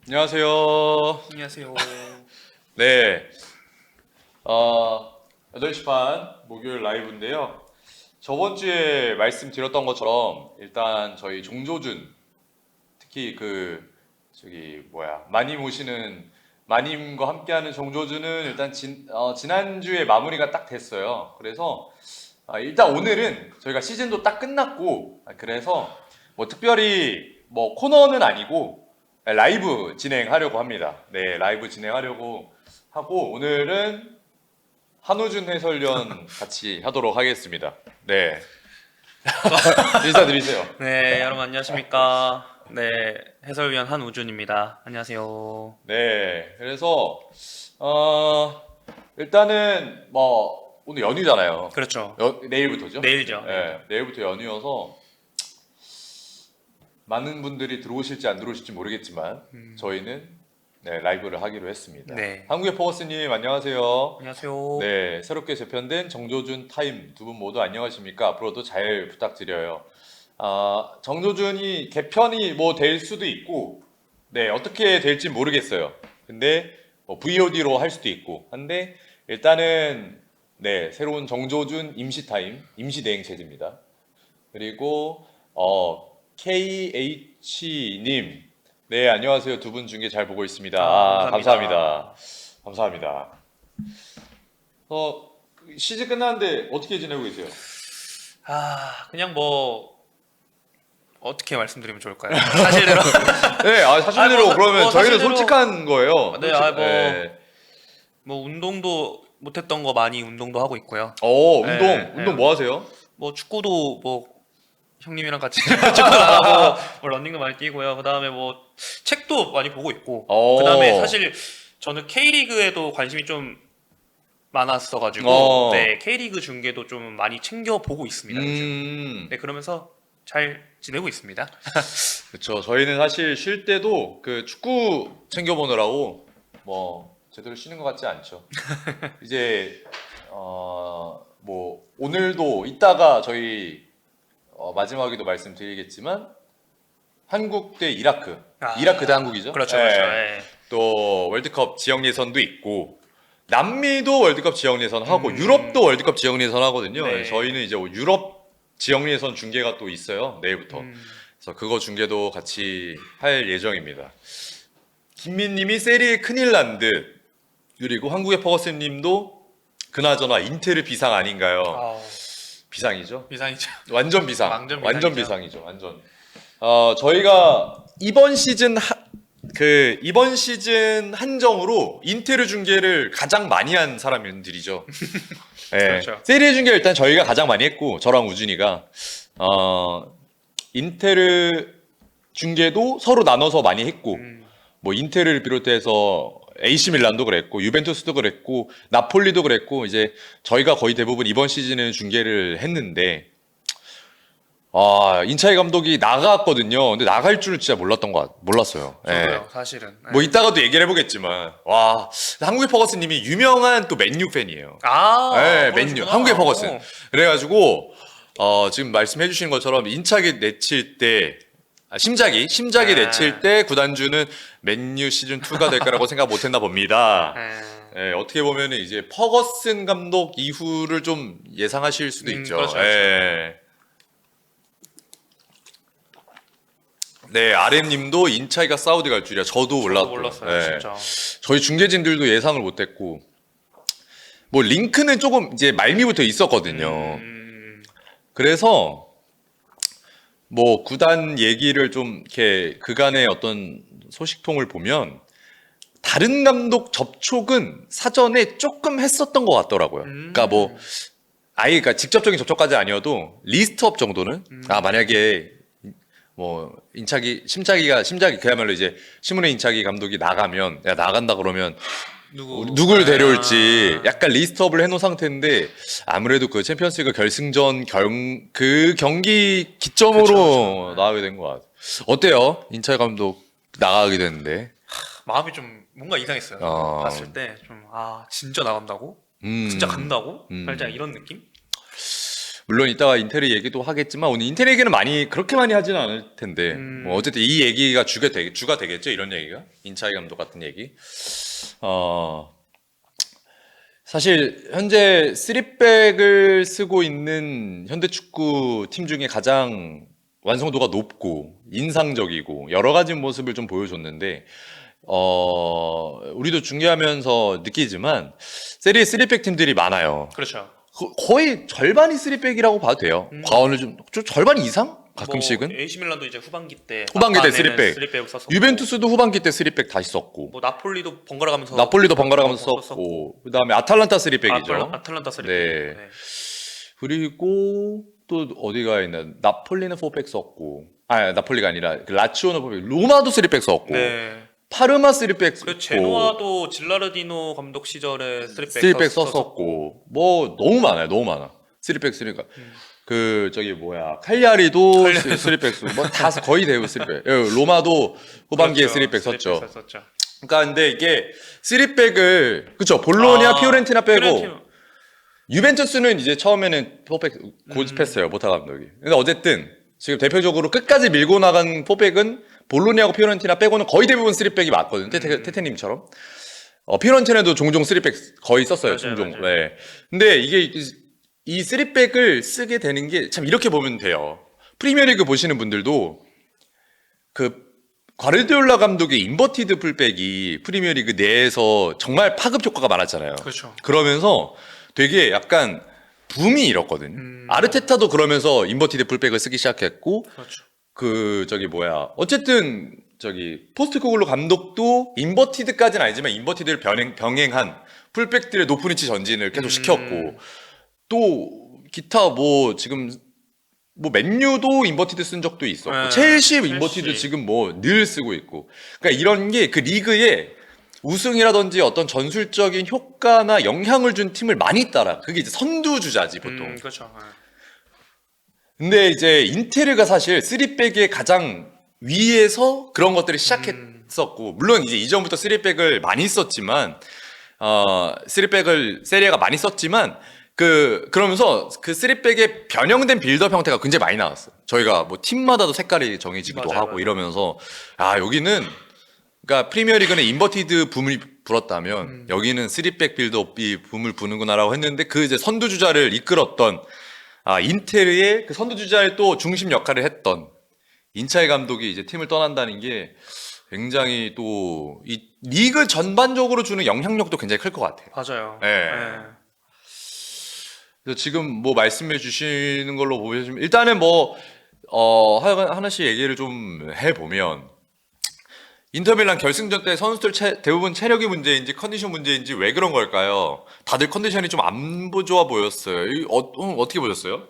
안녕하세요. 안녕하세요. 네, 8시 반 목요일 라이브인데요. 저번 주에 말씀드렸던 것처럼 일단 저희 종조준, 특히 마님 오시는 마님과 함께하는 종조준은 일단 지난주에 마무리가 딱 됐어요. 그래서 일단 오늘은 저희가 시즌도 딱 끝났고, 그래서 뭐 특별히 뭐 코너는 아니고 라이브 진행하려고 합니다. 네, 라이브 진행하려고 하고 오늘은 한우준 해설위원 같이 하도록 하겠습니다. 네, 인사드리세요. 네, 여러분 안녕하십니까? 네, 해설위원 한우준입니다. 안녕하세요. 네, 그래서 어, 일단은 뭐 오늘 연휴잖아요. 그렇죠. 내일부터죠? 내일죠. 네, 내일부터 연휴여서 많은 분들이 들어오실지 안 들어오실지 모르겠지만 저희는 네, 라이브를 하기로 했습니다. 네. 한국의 포거스님 안녕하세요. 안녕하세요. 네, 새롭게 재편된 정조준 타임 두 분 모두 안녕하십니까? 앞으로도 잘 부탁드려요. 정조준이 개편이 뭐 될 수도 있고, 네, 어떻게 될지 모르겠어요. 근데 뭐 VOD로 할 수도 있고, 한데 일단은 네, 새로운 정조준 임시 타임, 임시 대행 체제입니다. 그리고 KH님, 네, 안녕하세요. 두 분 중에 잘 보고 있습니다. 감사합니다. 감사합니다. 시즌 끝났는데 어떻게 지내고 계세요? 그냥 뭐 어떻게 말씀드리면 좋을까요? 사실대로. 네, 사실대로 그러면 뭐 저희는 사실대로. 솔직한 거예요. 네, 네. 뭐 운동도 못했던 거 많이 운동도 하고 있고요. 운동, 네, 운동 네. 뭐 하세요? 뭐 축구도 뭐 형님이랑 같이 축구도 하고 뭐 러닝도 많이 뛰고요. 그다음에 뭐 책도 많이 보고 있고. 그다음에 사실 저는 K리그에도 관심이 좀 많았어가지고 네, K리그 중계도 좀 많이 챙겨 보고 있습니다. 요즘. 네, 그러면서 잘 지내고 있습니다. 그렇죠. 저희는 사실 쉴 때도 그 축구 챙겨보느라고 뭐 제대로 쉬는 것 같지 않죠. 이제 뭐 오늘도 이따가 저희 마지막에도 말씀드리겠지만 한국 대 이라크, 이라크 대 한국이죠. 그렇죠, 네. 그렇죠. 네. 또 월드컵 지역 예선도 있고 남미도 월드컵 지역 예선 하고 유럽도 월드컵 지역 예선 하거든요. 네. 저희는 이제 유럽 지역 예선 중계가 또 있어요. 내일부터. 그래서 그거 중계도 같이 할 예정입니다. 김민님이 세리에 큰일 난 듯. 그리고 한국의 퍼거슨님도 그나저나 인테르 비상 아닌가요? 비상이죠. 비상이죠. 완전 비상. 완전 완전 비상이죠. 비상이죠. 완전. 저희가 이번 시즌 한정으로 인테르 중계를 가장 많이 한 사람들이죠. 네. 그렇죠. 세리에 중계 일단 저희가 가장 많이 했고 저랑 우준이가 인테르 중계도 서로 나눠서 많이 했고 뭐 인테르를 비롯해서 AC 밀란도 그랬고 유벤투스도 그랬고 나폴리도 그랬고 이제 저희가 거의 대부분 이번 시즌은 중계를 했는데 인차이 감독이 나갔거든요. 근데 나갈 줄은 진짜 몰랐어요. 저도요, 사실은. 네. 뭐 이따가도 얘기를 해보겠지만 한국의 퍼거슨님이 유명한 또 맨유 팬이에요. 네, 맨유 그러시구나. 한국의 퍼거슨. 그래가지고 지금 말씀해주신 것처럼 인차기 내칠 때 심작이 내칠 때 구단주는 맨유 시즌 2가 될 거라고 생각 못했나 봅니다. 네, 어떻게 보면은 이제 퍼거슨 감독 이후를 좀 예상하실 수도 있죠. 그렇죠, 네, RM님도 인차이가 사우디 갈 줄이야. 저도 몰랐어요, 네. 진짜. 저희 중계진들도 예상을 못했고, 뭐 링크는 조금 이제 말미부터 있었거든요. 그래서 뭐 구단 얘기를 좀 이렇게 그간의 어떤 소식통을 보면 다른 감독 접촉은 사전에 조금 했었던 것 같더라고요. 그러니까 뭐 그러니까 직접적인 접촉까지 아니어도 리스트업 정도는 만약에 뭐 심작이 그야말로 이제 신문의 인차기 감독이 나가면 나간다 그러면 누굴 데려올지 약간 리스트업을 해놓은 상태인데 아무래도 그 챔피언스리그 결승전 그 경기 기점으로 그쵸. 나가게 된 것 같아요. 어때요? 인차기 감독 나가게 됐는데 마음이 좀 뭔가 이상했어요. 봤을 때 좀 진짜 나간다고? 진짜 간다고? 살짝 이런 느낌? 물론 이따가 인테리 얘기도 하겠지만 오늘 인테리 얘기는 그렇게 많이 하지는 않을 텐데 뭐 어쨌든 이 얘기가 주가 되겠죠, 이런 얘기가. 인차이 감독 같은 얘기. 사실 현재 3백을 쓰고 있는 현대축구 팀 중에 가장 완성도가 높고 인상적이고 여러 가지 모습을 좀 보여줬는데 우리도 중계하면서 느끼지만 세리에 3백 팀들이 많아요. 그렇죠. 거의 절반이 3백이라고 봐도 돼요. 과언을 좀 절반 이상? 가끔씩은? 뭐 AC 밀란도 이제 후반기 때 막판에는 3백 썼었고, 유벤투스도 후반기 때 3백 다시 썼고, 뭐 나폴리도 번갈아 가면서 썼고, 그다음에 아탈란타 3백이죠. 아탈란타 3백. 네. 그리고 또 어디가 있나? 나폴리는 4백 썼고, 나폴리가 아니라 그 라치오는 4백, 로마도 3백 썼고, 네. 파르마 3백 그리고 썼고, 제노아도 질라르디노 감독 시절에 3백 썼었고, 뭐 너무 많아요, 너무 많아. 3백 쓰니까. 칼야리도 3백 쓰고, 뭐 다 거의 대부분 3백. 로마도 후반기에 그렇죠. 3백 썼죠. 썼죠. 그러니까 근데 이게 3백을 그쵸, 볼로냐, 피오렌티나 빼고 유벤투스는 이제 처음에는 4백 고집했어요, 모타 감독이. 근데 어쨌든 지금 대표적으로 끝까지 밀고 나간 4백은 볼로냐하고 피오렌티나 빼고는 거의 대부분 3백이 맞거든요. 테테님처럼. 피오렌티나도 종종 3백 거의 썼어요, 종종. 맞아요. 네. 근데 이게 이 3백을 쓰게 되는 게 참 이렇게 보면 돼요. 프리미어리그 보시는 분들도 과르디올라 감독의 인버티드 풀백이 프리미어리그 내에서 정말 파급 효과가 많았잖아요. 그렇죠. 그러면서 되게 약간 붐이 일었거든요. 아르테타도 그러면서 인버티드 풀백을 쓰기 시작했고, 그렇죠. 어쨌든 포스트코글루 감독도 인버티드까지는 아니지만 인버티드를 병행한 풀백들의 높은 위치 전진을 계속 시켰고, 또 기타 지금 맨유도 인버티드 쓴 적도 있었고, 첼시 인버티드 지금 늘 쓰고 있고, 그러니까 이런 게 그 리그에 우승이라든지 어떤 전술적인 효과나 영향을 준 팀을 많이 따라. 그게 이제 선두주자지 보통. 그렇죠. 근데 이제 인테르가 사실 3백의 가장 위에서 그런 것들을 시작했었고, 물론 이제 이전부터 3백을 많이 썼지만, 3백을 세리아가 많이 썼지만, 그러면서 그 3백의 변형된 빌드업 형태가 굉장히 많이 나왔어요. 저희가 뭐 팀마다도 색깔이 정해지기도 하고 이러면서, 여기는, 그러니까 프리미어리그는 인버티드 붐을 불었다면, 여기는 3백 빌드업이 붐을 부는구나라고 했는데, 그 이제 선두주자를 이끌었던, 인테르의 그 선두주자의 또 중심 역할을 했던 인차이 감독이 이제 팀을 떠난다는 게 굉장히 또 이 리그 전반적으로 주는 영향력도 굉장히 클 것 같아요. 맞아요. 네. 그래서 지금 말씀해 주시는 걸로 보시면 일단은 하나씩 얘기를 좀 해보면 인터밀란 결승전 때 선수들 대부분 체력이 문제인지 컨디션 문제인지 왜 그런 걸까요? 다들 컨디션이 좀 안 좋아 보였어요. 어떻게 보셨어요?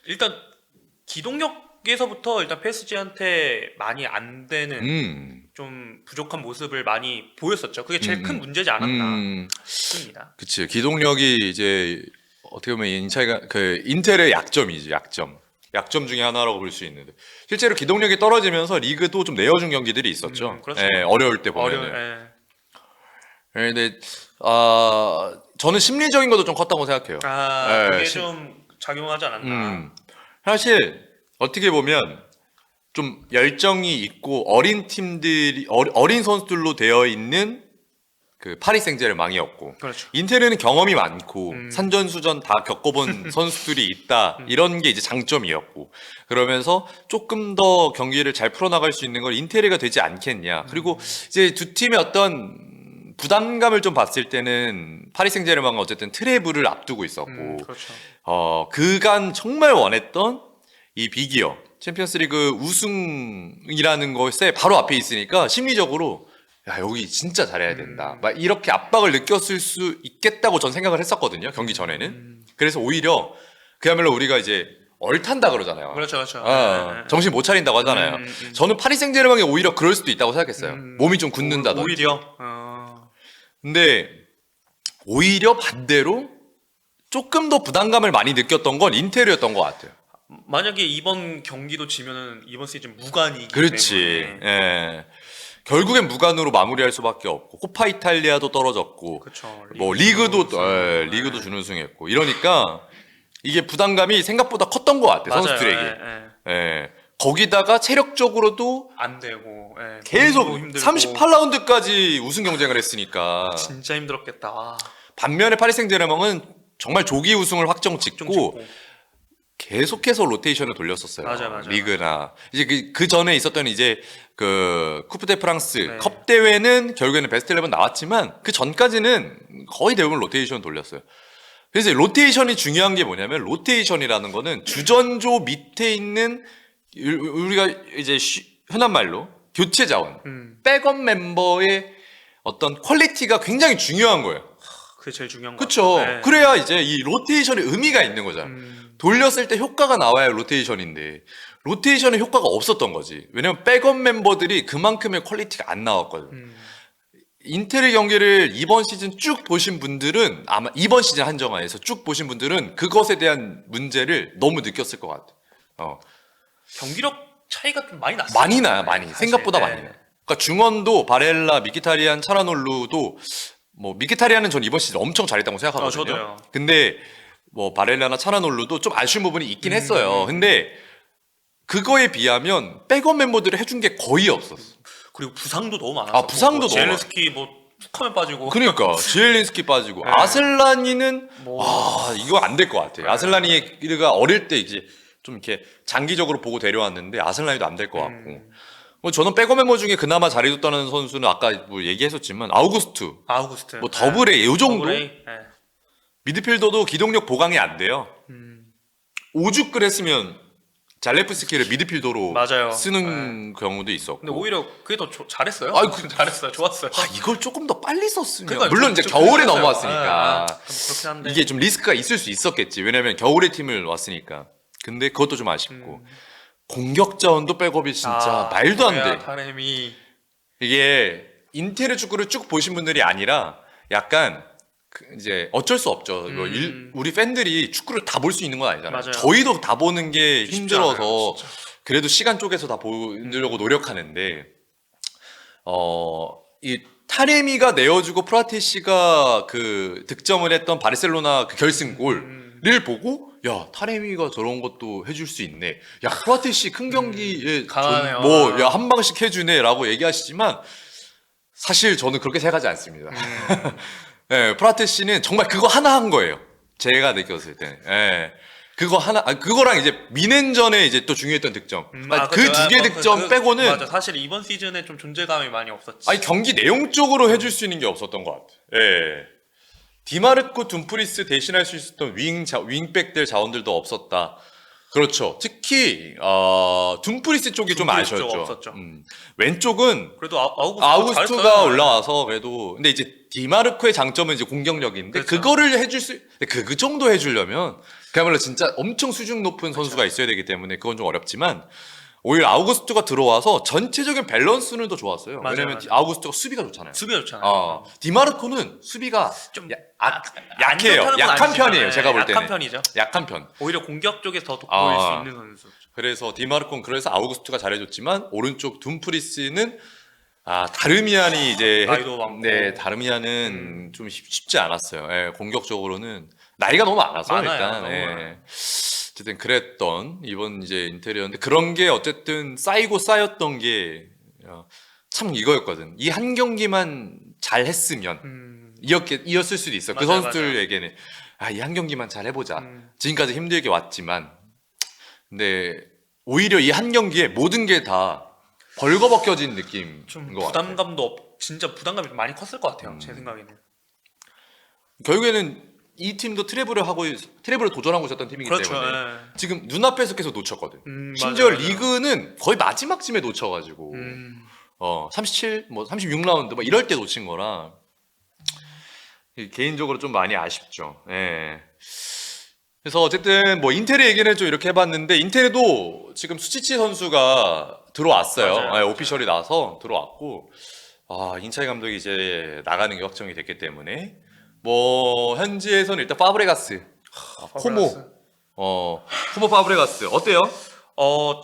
일단 기동력에서부터 일단 PSG한테 많이 안 되는 좀 부족한 모습을 많이 보였었죠. 그게 제일 큰 문제지 않았나 싶습니다. 그치. 기동력이 이제 어떻게 보면 인텔의 약점이지, 약점 중에 하나라고 볼 수 있는데 실제로 기동력이 떨어지면서 리그도 좀 내어준 경기들이 있었죠. 그렇죠. 어려울 때 보면은. 근데 저는 심리적인 것도 좀 컸다고 생각해요. 그게 좀 작용하지 않았나. 사실 어떻게 보면 좀 열정이 있고 어린 팀들이 어린 선수들로 되어 있는 그 파리 생제르맹이었고, 그렇죠. 인테르는 경험이 많고 산전수전 다 겪어본 선수들이 있다, 이런 게 이제 장점이었고, 그러면서 조금 더 경기를 잘 풀어나갈 수 있는 걸 인테르가 되지 않겠냐. 그리고 이제 두 팀의 어떤 부담감을 좀 봤을 때는 파리 생제르맹은 어쨌든 트래블을 앞두고 있었고, 그렇죠. 그간 정말 원했던 이 빅이어 챔피언스리그 우승이라는 것에 바로 앞에 있으니까 심리적으로 여기 진짜 잘해야 된다, 막 이렇게 압박을 느꼈을 수 있겠다고 전 생각을 했었거든요, 경기 전에는. 그래서 오히려 그야말로 우리가 이제 얼탄다 그러잖아요. 그렇죠. 정신 못 차린다고 하잖아요. 저는 파리 생제르맹이 오히려 그럴 수도 있다고 생각했어요. 몸이 좀 굳는다든지. 오히려. 근데 오히려 반대로 조금 더 부담감을 많이 느꼈던 건 인테르였던 것 같아요. 만약에 이번 경기도 지면은 이번 시즌 무관이기 그렇지. 때문에. 예. 결국엔 무관으로 마무리할 수밖에 없고, 코파 이탈리아도 떨어졌고, 그렇죠. 리그도 준우승했고, 이러니까 이게 부담감이 생각보다 컸던 것 같아 맞아요. 선수들에게. 예. 예. 거기다가 체력적으로도 안 되고 예. 계속 몸도 힘들고. 38라운드까지 우승 경쟁을 했으니까. 진짜 힘들었겠다. 반면에 파리 생제르맹은 정말 조기 우승을 확정 좀 짓고 짚고. 계속해서 로테이션을 돌렸었어요. 맞아요. 리그나 이제 그 전에 있었던 이제 그 쿠프 데 프랑스 네. 컵 대회는 결국에는 베스트 11 나왔지만 그 전까지는 거의 대부분 로테이션 돌렸어요. 그래서 로테이션이 중요한 게 뭐냐면 로테이션이라는 거는 주전조 밑에 있는 우리가 이제 흔한 말로 교체 자원, 백업 멤버의 어떤 퀄리티가 굉장히 중요한 거예요. 그게 제일 중요한 거 그렇죠. 같아요. 네. 그래야 이제 이 로테이션의 의미가 있는 거잖아. 음. 돌렸을 때 효과가 나와야 로테이션인데 로테이션의 효과가 없었던 거지. 왜냐면 백업 멤버들이 그만큼의 퀄리티가 안 나왔거든. 인텔의 경기를 이번 시즌 쭉 보신 분들은 아마 이번 시즌 한정화에서 쭉 보신 분들은 그것에 대한 문제를 너무 느꼈을 것 같아. 경기력 차이가 좀 많이 났어요. 많이 나요, 많이. 사실. 생각보다 네. 많이 나요. 그러니까 중원도 바렐라, 미키타리안, 차라놀루도 뭐 미키타리안은 전 이번 시즌 엄청 잘했다고 생각하거든요. 저도요. 근데 뭐 바렐라나 차라놀루도 좀 아쉬운 부분이 있긴 했어요. 근데 그거에 비하면 백업 멤버들이 해준 게 거의 없었어. 그리고 부상도 너무 많았어. 부상도 너무 제렌스키 뭐 툭하면 빠지고. 그러니까 지엘린스키 빠지고 네. 아슬라니는 뭐. 이거 안 될 것 같아. 아슬라니가 어릴 때 이제 좀 이렇게 장기적으로 보고 데려왔는데 아슬라니도 안 될 것 같고. 뭐 저는 백업 멤버 중에 그나마 잘해줬다는 선수는 아까 뭐 얘기했었지만 아우구스트, 아우구스트. 뭐 더블에 요 정도 더블A. 네. 미드필더도 기동력 보강이 안 돼요. 오죽을 했으면 잘레프스키를 미드필더로 맞아요. 쓰는 경우도 있었고. 근데 오히려 그게 더 잘했어요. 잘했어요. 좋았어요. 이걸 조금 더 빨리 썼으면 그러니까 물론 이제 좀 겨울에 그랬어요. 넘어왔으니까 그렇긴 한데. 이게 좀 리스크가 있을 수 있었겠지. 왜냐면 겨울에 팀을 왔으니까. 근데 그것도 좀 아쉽고 공격 자원도 백업이 진짜 말도 안 돼. 타렘이 이게 인테리어 축구를 쭉 보신 분들이 아니라 약간 이제 어쩔 수 없죠. 뭐 우리 팬들이 축구를 다 볼 수 있는 건 아니잖아요. 맞아요. 저희도 다 보는 게 쉽지 힘들어서 않아요, 진짜. 그래도 시간 쪼개서 다 보려고 노력하는데 이 타레미가 내어주고 프라테시가 그 득점을 했던 바르셀로나 그 결승골을 보고 야 타레미가 저런 것도 해줄 수 있네. 야 프라테시 큰 경기에 강하네요. 뭐 야 한 방씩 해주네라고 얘기하시지만 사실 저는 그렇게 생각하지 않습니다. 네, 프라테시는 정말 그거 하나 한 거예요. 제가 느꼈을 때. 네. 그거 하나, 그거랑 이제 미넨전에 이제 또 중요했던 득점. 그 두 개 득점 빼고는. 맞아. 사실 이번 시즌에 좀 존재감이 많이 없었지. 아니, 경기 내용적으로 해줄 수 있는 게 없었던 것 같아. 예. 디마르코, 둠프리스 대신할 수 있었던 윙백들 자원들도 없었다. 그렇죠. 특히, 둠프리스 쪽이 좀 둠프리스 쪽 아쉬웠죠. 없었죠. 왼쪽은 그래도 아우구스투가 잘했어요. 올라와서 그래도 근데 이제 디마르코의 장점은 이제 공격력인데 그렇죠. 그거를 해줄 수 그 정도 해주려면 그야말로 진짜 엄청 수준 높은 선수가 있어야 되기 때문에 그건 좀 어렵지만 오히려 아우구스투가 들어와서 전체적인 밸런스는 더 좋았어요. 맞아요, 왜냐면 맞아요. 아우구스투가 수비가 좋잖아요. 수비가 좋잖아요. 디마르코는 수비가 좀 안 좋다는 약해요. 건 약한 아니지만, 편이에요. 제가 볼 때는 약한 편이죠. 약한 편. 오히려 공격 쪽에서 더 돋보일 수 있는 선수. 그래서 디마르코는 그래서 아우구스투가 잘해줬지만 오른쪽 둠프리스는 다르미안이 이제 나이도 많고. 네 다르미안은 좀 쉽지 않았어요. 예, 공격적으로는 나이가 너무 많아서 많아요, 일단 너무 예. 많아요. 어쨌든 그랬던 이번 이제 인테리어인데 그런 게 어쨌든 쌓이고 쌓였던 게 참 이거였거든. 이 한 경기만 잘 했으면 이었을 수도 있어. 그 맞아요, 선수들에게는 이 한 경기만 잘 해보자. 지금까지 힘들게 왔지만 근데 오히려 이 한 경기에 모든 게 다 벌거벗겨진 느낌인 좀 것 같아요. 부담감도 진짜 부담감이 좀 많이 컸을 것 같아요. 제 생각에는. 결국에는 이 팀도 트래블을 도전하고 있었던 팀이기 그렇죠. 때문에 예. 지금 눈앞에서 계속 놓쳤거든. 심지어 맞아요. 리그는 거의 마지막쯤에 놓쳐가지고 37, 뭐 36라운드 뭐 이럴 때 놓친 거라 개인적으로 좀 많이 아쉽죠. 예. 그래서 어쨌든 뭐 인텔의 얘기는 좀 이렇게 해봤는데 인텔에도 지금 수치치 선수가 들어왔어요. 맞아요. 오피셜이 나서 들어왔고 인차이 감독이 이제 나가는 게 확정이 됐기 때문에 뭐 현지에서는 일단 파브레가스, 코모 파브레가스 어때요?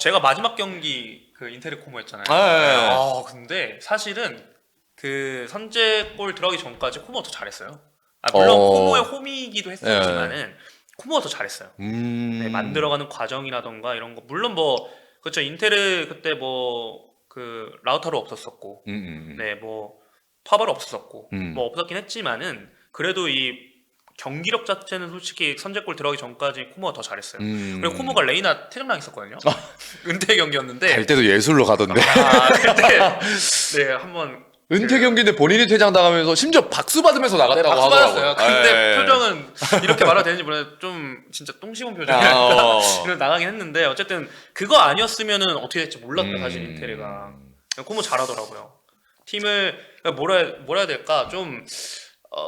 제가 마지막 경기 그 인테르 코모였잖아요. 예. 근데 사실은 그 선제골 들어가기 전까지 코모가 더 잘했어요. 물론 코모의 홈이기도 했었지만은 코모가 더 잘했어요. 네, 만들어가는 과정이라던가 이런 거 물론 뭐 그렇죠. 인텔은 그때 뭐 그 라우타로 없었었고 네, 뭐 파바로 없었었고 뭐 없었긴 했지만은 그래도 이 경기력 자체는 솔직히 선제골 들어가기 전까지 코모가 더 잘했어요. 그리고 코모가 레이나 퇴장당 있었거든요. 은퇴 경기였는데 갈 때도 예술로 가던데. 그때 네 한번 은퇴 경기인데 본인이 퇴장당하면서 심지어 박수 받으면서 나갔다고 박수 하더라고요. 받았어요. 근데 예. 표정은 이렇게 말해도 되는지 모르겠는데 좀 진짜 똥 씹은 표정이니까 이런 나가긴 했는데 어쨌든 그거 아니었으면은 어떻게 될지 몰랐다 사실 인테리가. 코모 잘하더라고요. 팀을 뭐라 해야 될까 좀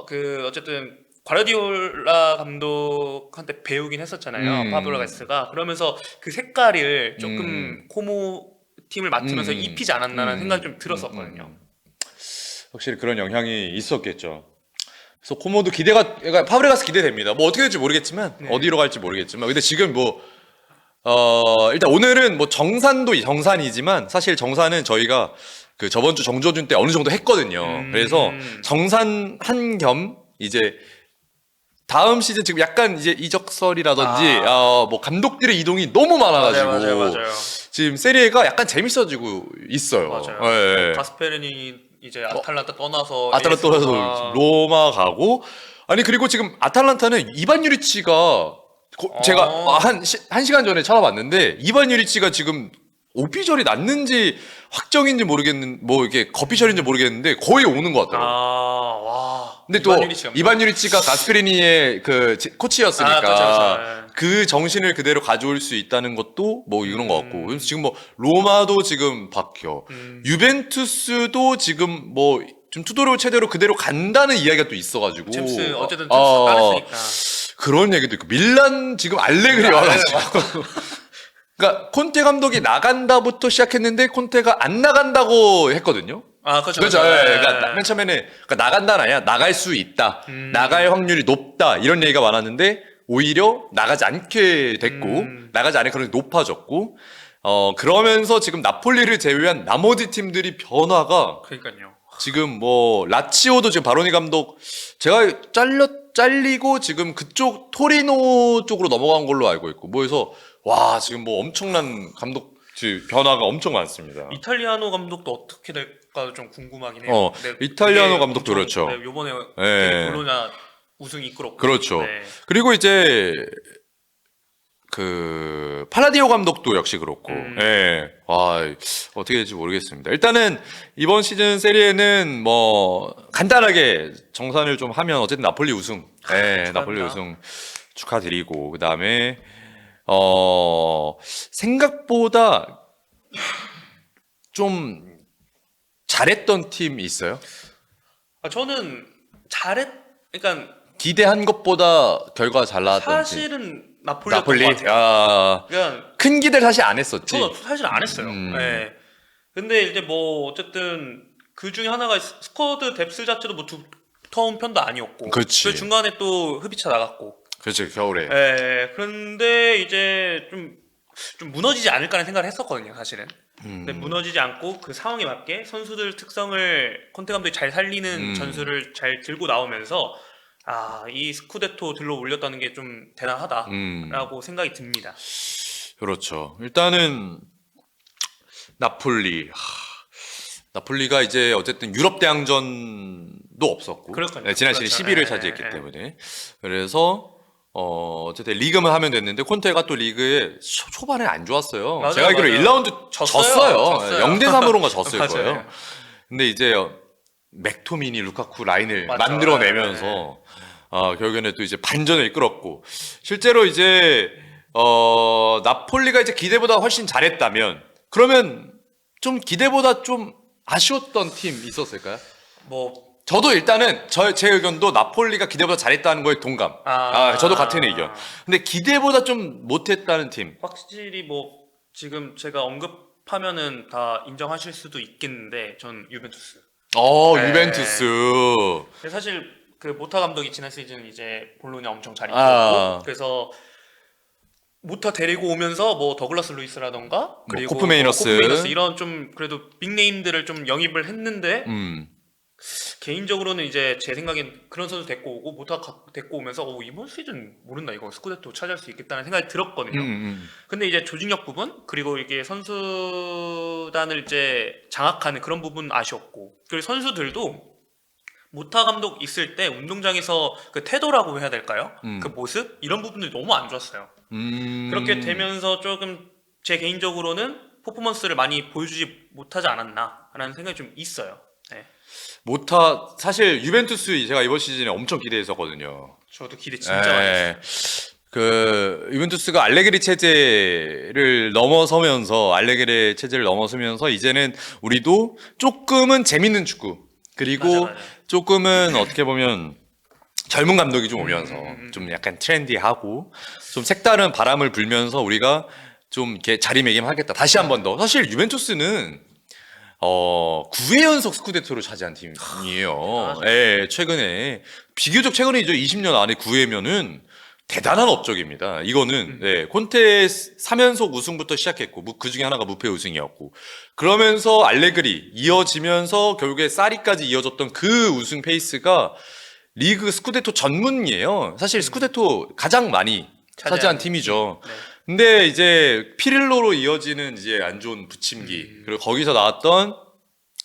그 어쨌든 과르디올라 감독한테 배우긴 했었잖아요. 파블로 가스가 그러면서 그 색깔을 조금 코모 팀을 맡으면서 입히지 않았나라는 생각이 좀 들었었거든요. 확실히 그런 영향이 있었겠죠. 그래서 코모도 그러니까 파브레가스 기대됩니다. 뭐 어떻게 될지 모르겠지만 네. 어디로 갈지 모르겠지만 근데 지금 뭐 일단 오늘은 뭐 정산도 정산이지만 사실 정산은 저희가 그 저번 주 정조준 때 어느 정도 했거든요. 그래서 정산한 겸 이제 다음 시즌 지금 약간 이제 이적설이라든지 뭐 감독들의 이동이 너무 많아가지고 맞아요. 지금 세리에가 약간 재밌어지고 있어요. 맞아요. 예. 가스페르니 이제 아탈란타 떠나서 아탈란타 떠나서 로마 가고 아니 그리고 지금 아탈란타는 이반 유리치가 제가 한 시간 전에 찾아봤는데 이반 유리치가 지금 오피셜이 났는지 확정인지 모르겠는 뭐 이게 거피셜인지 모르겠는데 거의 오는 것 같더라고요. 와. 근데 또 이반 유리치가 가스페리니의 그 코치였으니까 그렇죠. 그 정신을 그대로 가져올 수 있다는 것도 뭐 이런 것 같고 그래서 지금 뭐 로마도 지금 박혀 유벤투스도 지금 뭐 좀 투도로 체대로 그대로 간다는 이야기가 또 있어가지고 챔스 어쨌든 챔스 따냈으니까 그런 얘기도 있고 밀란 지금 알레그리 와가지고 그러니까 콘테 감독이 나간다부터 시작했는데 콘테가 안 나간다고 했거든요. 그렇죠. 그러니까 맨 처음에는 그러니까 나간다는 아니야. 나갈 수 있다. 나갈 확률이 높다. 이런 얘기가 많았는데 오히려 나가지 않게 됐고 나가지 않을 가능성이 높아졌고 그러면서 지금 나폴리를 제외한 나머지 팀들이 변화가 그러니까요. 지금 뭐 라치오도 지금 바로니 감독 제가 잘리고 지금 그쪽 토리노 쪽으로 넘어간 걸로 알고 있고 뭐 해서 와 지금 뭐 엄청난 감독 변화가 엄청 많습니다. 이탈리아노 감독도 어떻게 될까 좀 궁금하긴 해요. 이탈리아노 감독도 그렇죠. 네, 요번에 볼로냐 우승 이끌었고. 그렇죠. 네. 그리고 이제 그 팔라디오 감독도 역시 그렇고. 예. 와, 어떻게 될지 모르겠습니다. 일단은 이번 시즌 세리에는 뭐 간단하게 정산을 좀 하면 어쨌든 나폴리 우승. 예, 나폴리 우승 축하드리고 그다음에 생각보다 좀 잘했던 팀이 있어요? 저는 그러니까 기대한 것보다 결과가 잘 나왔던 팀. 사실은 나폴리? 나폴리였던 것 같아요. 그냥 큰 기대를 사실 안 했었지. 저도 사실 안 했어요. 네. 근데 이제 뭐 어쨌든 그 중에 하나가 스쿼드 뎁스 자체도 뭐 두터운 편도 아니었고. 그렇지. 그 중간에 또 흡이차 나갔고. 그렇지 겨울에. 네. 그런데 이제 좀 무너지지 않을까라는 생각을 했었거든요, 사실은. 근데 무너지지 않고 그 상황에 맞게 선수들 특성을 콘테 감독이 잘 살리는 전술을 잘 들고 나오면서 이 스쿠데토 들러 올렸다는 게 좀 대단하다라고 생각이 듭니다. 그렇죠. 일단은 나폴리가 이제 어쨌든 유럽 대항전도 없었고 지난 시즌 10위를 차지했기 때문에 그래서 어쨌든 리그만 하면 됐는데 콘테가 또 리그에 초반에 안 좋았어요. 맞아요, 제가 알기로 1라운드 졌어요. 0대3으로인가 졌을 거예요. 근데 이제 맥토미니, 루카쿠 라인을 만들어내면서 결국에는 또 이제 반전을 이끌었고 실제로 이제 나폴리가 이제 기대보다 훨씬 잘했다면 그러면 좀 기대보다 좀 아쉬웠던 팀 있었을까요? 뭐 저도 일단은 제 의견도 나폴리가 기대보다 잘했다는 거에 동감. 저도 같은 의견. 근데 기대보다 좀 못했다는 팀. 확실히 뭐 지금 제가 언급하면은 다 인정하실 수도 있겠는데 전 유벤투스. 유벤투스. 사실 그 모타 감독이 지난 시즌 이제 볼로냐 엄청 잘 이끌었고 그래서 모타 데리고 오면서 뭐 더글라스 루이스라던가 그리고 코프 메이너스 이런 좀 그래도 빅네임들을 좀 영입을 했는데 개인적으로는 이제 제 생각엔 그런 선수 데리고 오고 데리고 오면서 이번 시즌 모른다 이거 스쿠데토 차지할 수 있겠다는 생각이 들었거든요. 근데 이제 조직력 부분 그리고 이게 선수단을 이제 장악하는 그런 부분 아쉬웠고 그리고 선수들도 모타 감독 있을 때 운동장에서 그 태도라고 해야 될까요? 그 모습 이런 부분들이 너무 안 좋았어요. 그렇게 되면서 조금 제 개인적으로는 퍼포먼스를 많이 보여주지 못하지 않았나라는 생각이 좀 있어요. 네. 모타 사실 유벤투스 제가 이번 시즌에 엄청 기대했었거든요. 저도 기대 진짜 많이 했어요. 그 유벤투스가 알레그리 체제를 넘어서면서 이제는 우리도 조금은 재밌는 축구 그리고 맞아. 조금은 어떻게 보면 젊은 감독이 좀 오면서 좀 약간 트렌디하고 좀 색다른 바람을 불면서 우리가 좀 이렇게 자리매김하겠다. 다시 한 번 더. 사실 유벤투스는 9회 연속 스쿠데토를 차지한 팀이에요. 예, 비교적 최근이죠. 20년 안에 9회면은 대단한 업적입니다. 이거는 콘테 3연속 우승부터 시작했고 그 중에 하나가 무패 우승이었고 그러면서 알레그리 이어지면서 결국에 사리까지 이어졌던 그 우승 페이스가 리그 스쿠데토 전문이에요. 사실 스쿠데토 가장 많이 차지한 팀이죠. 네. 근데 이제 피릴로로 이어지는 이제 안 좋은 부침기 그리고 거기서 나왔던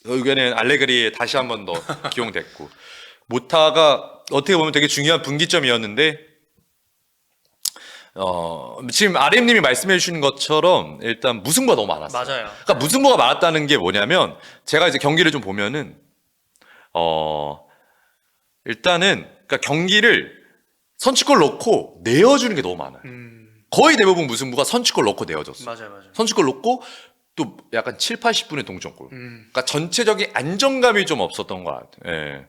결국에는 알레그리에 다시 한 번 더 기용됐고 모타가 어떻게 보면 되게 중요한 분기점이었는데 지금 RM님이 말씀해 주신 것처럼 일단 무승부가 너무 많았어요. 맞아요. 그러니까 무승부가 많았다는 게 뭐냐면 제가 이제 경기를 좀 보면은 일단은 그러니까 경기를 선취골 넣고 내어주는 게 너무 많아요. 거의 대부분 무승부가 선취골 넣고 내어졌어요. 맞아요. 선취골 넣고 또 약간 7, 80분의 동점골. 그러니까 전체적인 안정감이 좀 없었던 것 같아요. 예.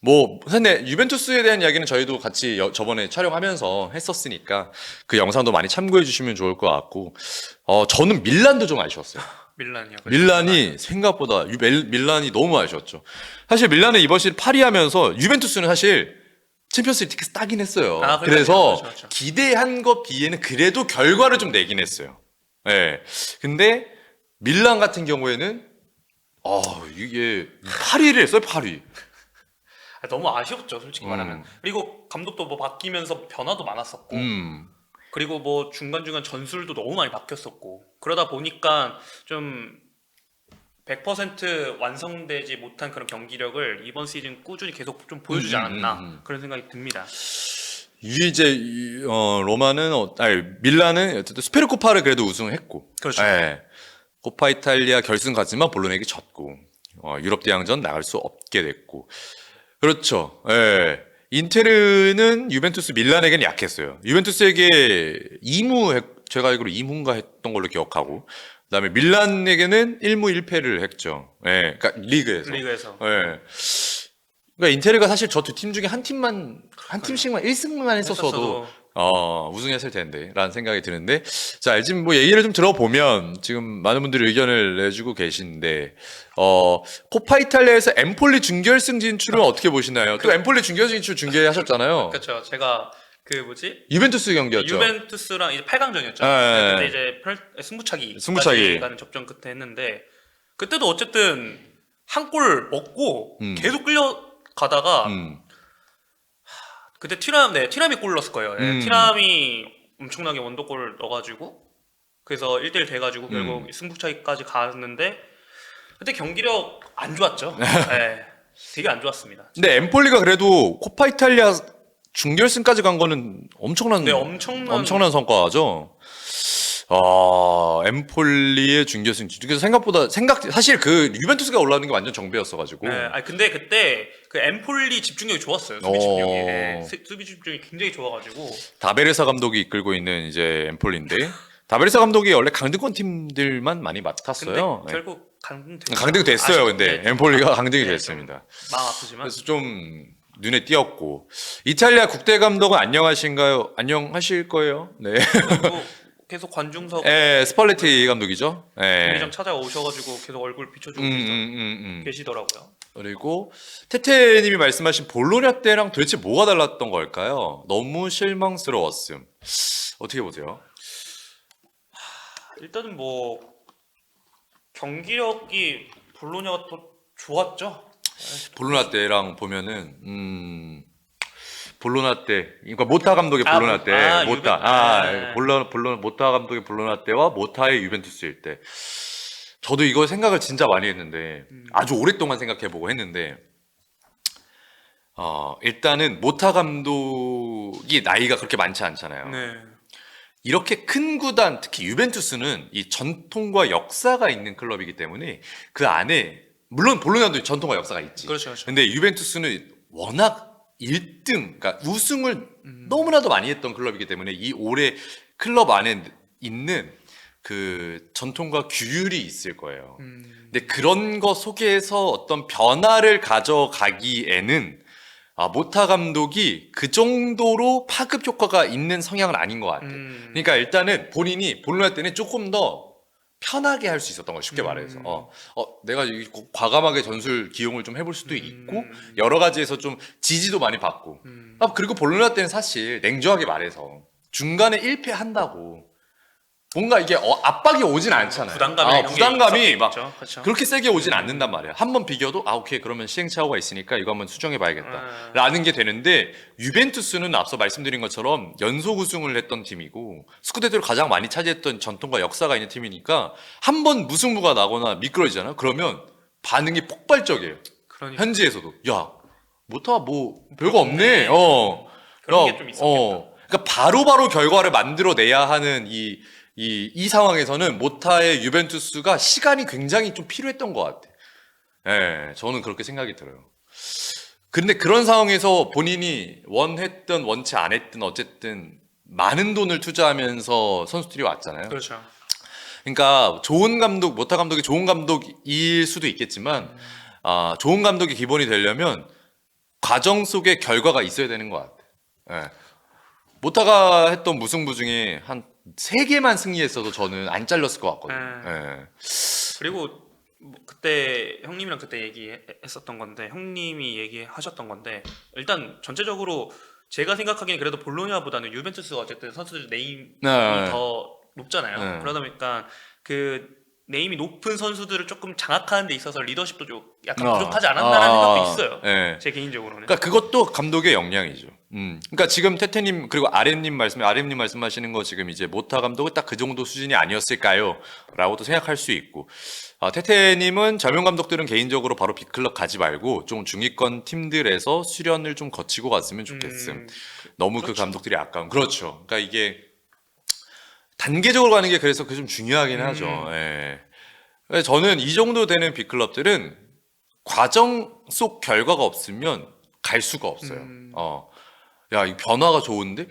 뭐 근데 유벤투스에 대한 이야기는 저희도 같이 저번에 촬영하면서 했었으니까 그 영상도 많이 참고해 주시면 좋을 것 같고 저는 밀란도 좀 아쉬웠어요. 밀란이요. 밀란이 생각보다 밀란이 너무 아쉬웠죠. 사실 밀란은 이번 시즌 8위 하면서 유벤투스는 사실 챔피언스 리그 티켓 따긴 했어요. 그래서 그렇죠. 기대한 것 비에는 그래도 결과를 좀 내긴 했어요. 예. 근데 밀란 같은 경우에는 이게 8위를 했어요, 8위. 너무 아쉬웠죠, 솔직히 말하면. 그리고 감독도 뭐 바뀌면서 변화도 많았었고. 그리고 뭐 중간중간 전술도 너무 많이 바뀌었었고. 그러다 보니까 좀 100% 완성되지 못한 그런 경기력을 이번 시즌 꾸준히 계속 좀 보여주지 않았나 그런 생각이 듭니다. 이제 로마는 밀란은 어쨌든 스페르코파를 그래도 우승했고, 그렇죠. 예. 코파 이탈리아 결승 갔지만 볼로네에게 졌고, 유럽 대항전 나갈 수 없게 됐고, 그렇죠. 예. 인테르는 유벤투스 밀란에게는 약했어요. 유벤투스에게 제가 알기로 2무인가 했던 걸로 기억하고, 그다음에 밀란에게는 1무 1패를 했죠. 예. 그러니까 리그에서. 예. 그러니까 인테르가 사실 저 두 팀 중에 한 팀씩만 1승만 했었어도 우승했을 텐데라는 생각이 드는데 자, 지금 뭐 얘기를 좀 들어보면 지금 많은 분들이 의견을 내주고 계신데 코파 이탈리아에서 엠폴리 준결승 진출은 어떻게 보시나요? 또 엠폴리 준결승 진출 중계하셨잖아요. 그렇죠. 제가 유벤투스 경기였죠. 유벤투스랑 이제 8강전이었죠. 네. 그때 이제 승부차기 가는 접전 끝에 했는데 그때도 어쨌든 한 골 먹고 계속 끌려가다가 그때 티람이 골 넣었을 거예요. 티람이 엄청나게 원더골 넣어가지고 그래서 1대1 돼가지고 결국 승부차기까지 갔는데 그때 경기력 안 좋았죠. 네, 되게 안 좋았습니다. 근데 엠폴리가 그래도 코파 이탈리아 준결승까지 간 거는 엄청난 성과죠. 엠폴리의 준결승. 그래서 사실 그 유벤투스가 올라오는 게 완전 정배였어가지고. 네, 근데 그때 그 엠폴리 집중력이 좋았어요. 수비 집중이 굉장히 좋아가지고. 다베르사 감독이 이끌고 있는 이제 엠폴리인데 다베르사 감독이 원래 강등권 팀들만 많이 맡았어요. 근데 결국 강등이 됐어요. 근데 엠폴리가 강등이 됐습니다. 마음 아프지만. 그래서 좀 눈에 띄었고 이탈리아 국대 감독은 안녕하신가요? 안녕하실 거예요. 네. 계속 관중석. 스팔레티 감독이죠. 경기장 찾아오셔가지고 계속 얼굴 비춰주고 계시더라고요. 그리고 테테님이 말씀하신 볼로냐 때랑 도대체 뭐가 달랐던 걸까요? 너무 실망스러웠음. 어떻게 보세요? 일단은 뭐 경기력이 볼로냐가 더 좋았죠. 볼로나 때랑 보면은 볼로나 때, 그러니까 모타 감독의 볼로나 때, 모타 감독의 볼로나 때와 모타의 유벤투스일 때, 저도 이거 생각을 진짜 많이 했는데, 아주 오랫동안 생각해보고 했는데, 일단은 모타 감독이 나이가 그렇게 많지 않잖아요. 네. 이렇게 큰 구단, 특히 유벤투스는 이 전통과 역사가 있는 클럽이기 때문에 그 안에, 물론 볼로냐도 전통과 역사가 있지. 그렇죠, 그렇죠. 근데 유벤투스는 워낙 1등, 그러니까 우승을 너무나도 많이 했던 클럽이기 때문에 이 올해 클럽 안에 있는 그 전통과 규율이 있을 거예요. 근데 그런 거 속에서 어떤 변화를 가져가기에는 모타 감독이 그 정도로 파급 효과가 있는 성향은 아닌 것 같아요. 그러니까 일단은 본인이 볼로냐 때는 조금 더 편하게 할 수 있었던 거예요. 쉽게 말해서. 내가 과감하게 전술 기용을 좀 해볼 수도 있고 여러 가지에서 좀 지지도 많이 받고. 그리고 볼로냐 때는 사실 냉정하게 말해서 중간에 1패 한다고 뭔가 이게 압박이 오진 않잖아요. 부담감이 막 그렇죠. 그렇게 세게 오진 않는단 말이에요. 한 번 비겨도 오케이 그러면 시행착오가 있으니까 이거 한번 수정해 봐야겠다 라는 게 되는데, 유벤투스는 앞서 말씀드린 것처럼 연속 우승을 했던 팀이고 스쿠데토를 가장 많이 차지했던 전통과 역사가 있는 팀이니까 한 번 무승부가 나거나 미끄러지잖아요. 그러면 반응이 폭발적이에요. 그러니까. 현지에서도 야 모타 뭐 별거 없네. 그런 게 좀 있었겠다. 그러니까 바로바로 결과를 만들어내야 하는 이 상황에서는 모타의 유벤투스가 시간이 굉장히 좀 필요했던 것 같아. 예, 저는 그렇게 생각이 들어요. 근데 그런 상황에서 본인이 원했든 원치 않았든 어쨌든 많은 돈을 투자하면서 선수들이 왔잖아요. 그렇죠. 그러니까 좋은 감독, 모타 감독이 좋은 감독일 수도 있겠지만 좋은 감독이 기본이 되려면 과정 속에 결과가 있어야 되는 것 같아. 예. 모타가 했던 무승부 중에 한 3개만 승리했어도 저는 안 잘렸을 것 같거든요. 예. 그리고 그때 형님이랑 그때 얘기했었던 건데, 형님이 얘기하셨던 건데, 일단 전체적으로 제가 생각하기엔 그래도 볼로냐보다는 유벤투스가 어쨌든 선수들 네임이 더 높잖아요. 그러다 보니까 그 네임이 높은 선수들을 조금 장악하는 데 있어서 리더십도 좀 약간 부족하지 않았나라는 생각도 있어요. 제 개인적으로는. 그러니까 그것도 감독의 역량이죠. 그러니까 지금 태태님 그리고 아렘님 말씀하시는 거 지금 이제 모타 감독은 딱 그 정도 수준이 아니었을까요? 라고도 생각할 수 있고, 태태님은 젊은 감독들은 개인적으로 바로 빅클럽 가지 말고 좀 중위권 팀들에서 수련을 좀 거치고 갔으면 좋겠음. 너무 그렇죠. 그 감독들이 아까운. 그렇죠. 그러니까 이게 단계적으로 가는 게 그래서 그게 좀 중요하긴 하죠. 예. 저는 이 정도 되는 빅클럽들은 과정 속 결과가 없으면 갈 수가 없어요. 야, 이 변화가 좋은데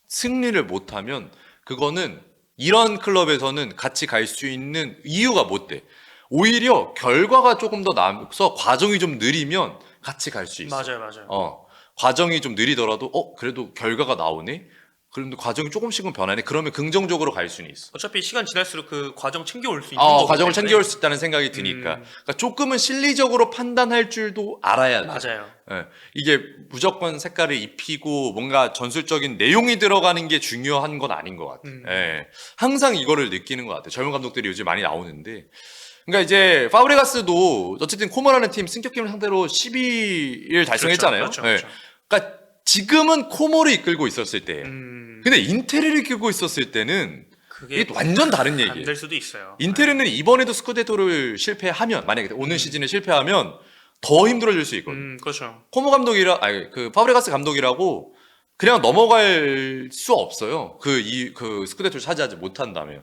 승리를 못하면 그거는 이런 클럽에서는 같이 갈 수 있는 이유가 못 돼. 오히려 결과가 조금 더 나아서 과정이 좀 느리면 같이 갈 수 있어. 맞아요. 과정이 좀 느리더라도 그래도 결과가 나오네. 그런데 과정이 조금씩은 변하네. 그러면 긍정적으로 갈 수는 있어. 어차피 시간 지날수록 그 과정 챙겨올 수 있는 거기 과정을 때문에. 챙겨올 수 있다는 생각이 드니까. 그러니까 조금은 실리적으로 판단할 줄도 알아야 돼. 맞아요. 예, 이게 무조건 색깔을 입히고 뭔가 전술적인 내용이 들어가는 게 중요한 건 아닌 것 같아요. 예, 항상 이거를 느끼는 것 같아요. 젊은 감독들이 요즘 많이 나오는데. 그러니까 이제 파브레가스도 어쨌든 코모라는 팀 승격팀을 상대로 12를 달성했잖아요. 그렇죠. 그러니까 지금은 코모를 이끌고 있었을 때, 근데 인테르를 이끌고 있었을 때는 그게 이게 완전 다른 얘기예요. 안 될 수도 있어요. 인테르는 이번에도 스쿠데토를 실패하면, 만약에 오늘 시즌에 실패하면 더 힘들어질 수 있거든요. 그렇죠. 코모 그 파브레가스 감독이라고 그냥 넘어갈 수 없어요. 그 스쿠데토를 차지하지 못한다면.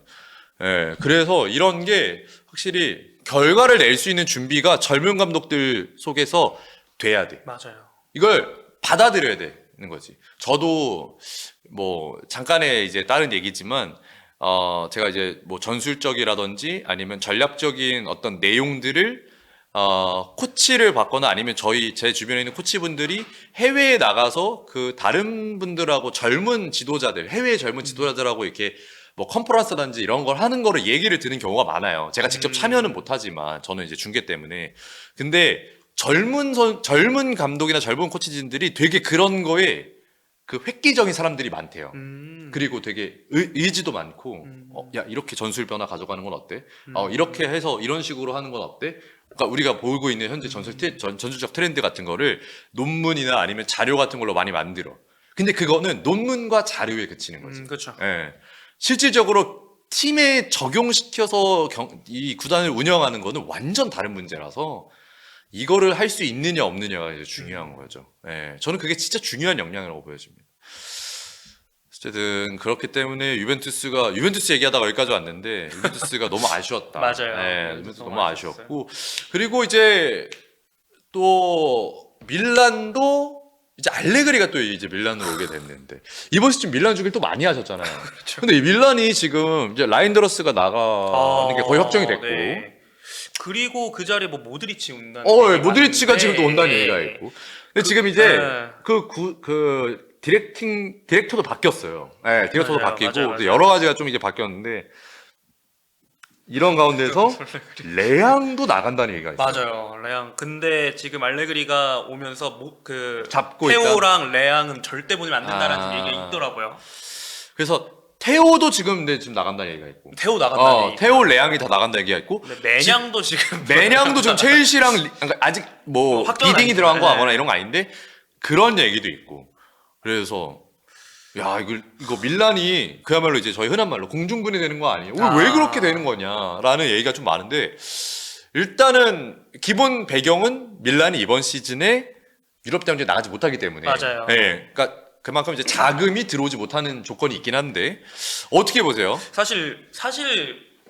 예, 그래서 이런 게 확실히 결과를 낼 수 있는 준비가 젊은 감독들 속에서 돼야 돼. 맞아요. 이걸 받아들여야 되는 거지. 저도 뭐 잠깐의 이제 다른 얘기지만 제가 이제 뭐 전술적이라든지 아니면 전략적인 어떤 내용들을 코치를 받거나 아니면 제 주변에 있는 코치분들이 해외에 나가서 그 다른 분들하고 해외의 젊은 지도자들하고 이렇게 뭐 컨퍼런스라든지 이런 걸 하는 거를 얘기를 듣는 경우가 많아요. 제가 직접 참여는 못하지만 저는 이제 중계 때문에. 근데 젊은 감독이나 젊은 코치진들이 되게 그런 거에 그 획기적인 사람들이 많대요. 그리고 되게 의지도 많고, 야, 이렇게 전술 변화 가져가는 건 어때? 이렇게 해서 이런 식으로 하는 건 어때? 그러니까 우리가 보고 있는 현재 전술적 트렌드 같은 거를 논문이나 아니면 자료 같은 걸로 많이 만들어. 근데 그거는 논문과 자료에 그치는 거지. 그렇죠. 예. 실질적으로 팀에 적용시켜서 이 구단을 운영하는 거는 완전 다른 문제라서 이거를 할 수 있느냐 없느냐가 이제 중요한 거죠. 예. 저는 그게 진짜 중요한 역량이라고 보여집니다. 어쨌든 그렇기 때문에 유벤투스 얘기하다가 여기까지 왔는데 유벤투스가 너무 아쉬웠다. 맞아요. 네, 유벤투스 너무 아쉬웠고 그리고 이제 또 밀란도 이제 알레그리가 또 이제 밀란으로 오게 됐는데 이번 시즌 밀란 주기를 또 많이 하셨잖아요. 그렇죠. 근데 이 밀란이 지금 이제 라인드러스가 나가는 게 거의 확정이 됐고, 네. 그리고 그 자리에 뭐 모드리치 온다는. 모드리치가 지금 또 온다는 얘기가 있고. 근데 지금 이제 네. 디렉터도 바뀌었어요. 네, 디렉터도 맞아요, 바뀌고 맞아요. 여러 가지가 좀 이제 바뀌었는데 이런 가운데서 레앙도 나간다는 얘기가 있어요. 맞아요, 레앙. 근데 지금 알레그리가 오면서 잡고 테오랑 레앙은 절대 보내면 안 된다라는 아. 얘기가 있더라고요. 그래서 테오도 지금 나간다는 얘기가 있고. 테오 나간다는 얘기. 테오 레앙이 다 나간다는 얘기가 있고. 매냥도 지금 매냥도 좀 첼시랑 그러니까 아직 뭐 확정은 비딩이 들어간 거 아니지만, 하거나 이런 거 아닌데 그런 얘기도 있고. 그래서 야 이거 밀란이 그야말로 이제 저희 흔한 말로 공중분해 되는 거 아니에요? 왜 그렇게 되는 거냐라는 얘기가 좀 많은데 일단은 기본 배경은 밀란이 이번 시즌에 유럽 대항전에 나가지 못하기 때문에 맞아요. 네, 그러니까 그만큼 이제 자금이 들어오지 못하는 조건이 있긴 한데 어떻게 보세요? 사실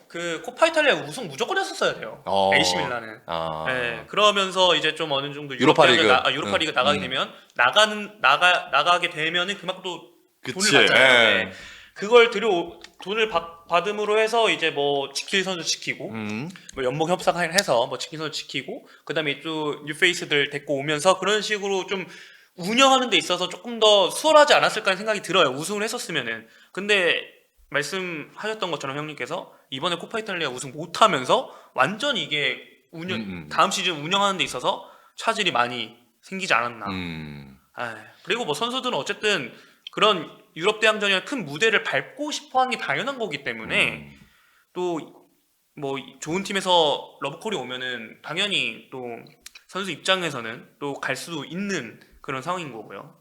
그 코파 이탈리아 우승 무조건 했었어야 돼요. AC 밀란은. 네, 그러면서 이제 좀 어느 정도 유로파리그 유로파리그 나가게 되면 나가게 되면은 그만큼 또 그치. 돈을 받잖아요. 예. 네. 그걸 돈을 받음으로 해서 이제 뭐 지킬 선수 지키고 뭐 연봉 협상해서 뭐 지킬 선수 지키고 그다음에 또 뉴페이스들 데리고 오면서 그런 식으로 좀 운영하는 데 있어서 조금 더 수월하지 않았을까 하는 생각이 들어요. 우승을 했었으면은. 근데 말씀하셨던 것처럼 형님께서 이번에 코파 이탈리아 우승 못하면서 완전 이게 다음 시즌 운영하는 데 있어서 차질이 많이 생기지 않았나. 그리고 뭐 선수들은 어쨌든 그런 유럽 대항전이나 큰 무대를 밟고 싶어하는 게 당연한 거기 때문에 또 뭐 좋은 팀에서 러브콜이 오면은 당연히 또 선수 입장에서는 또 갈 수도 있는 그런 상황인 거고요.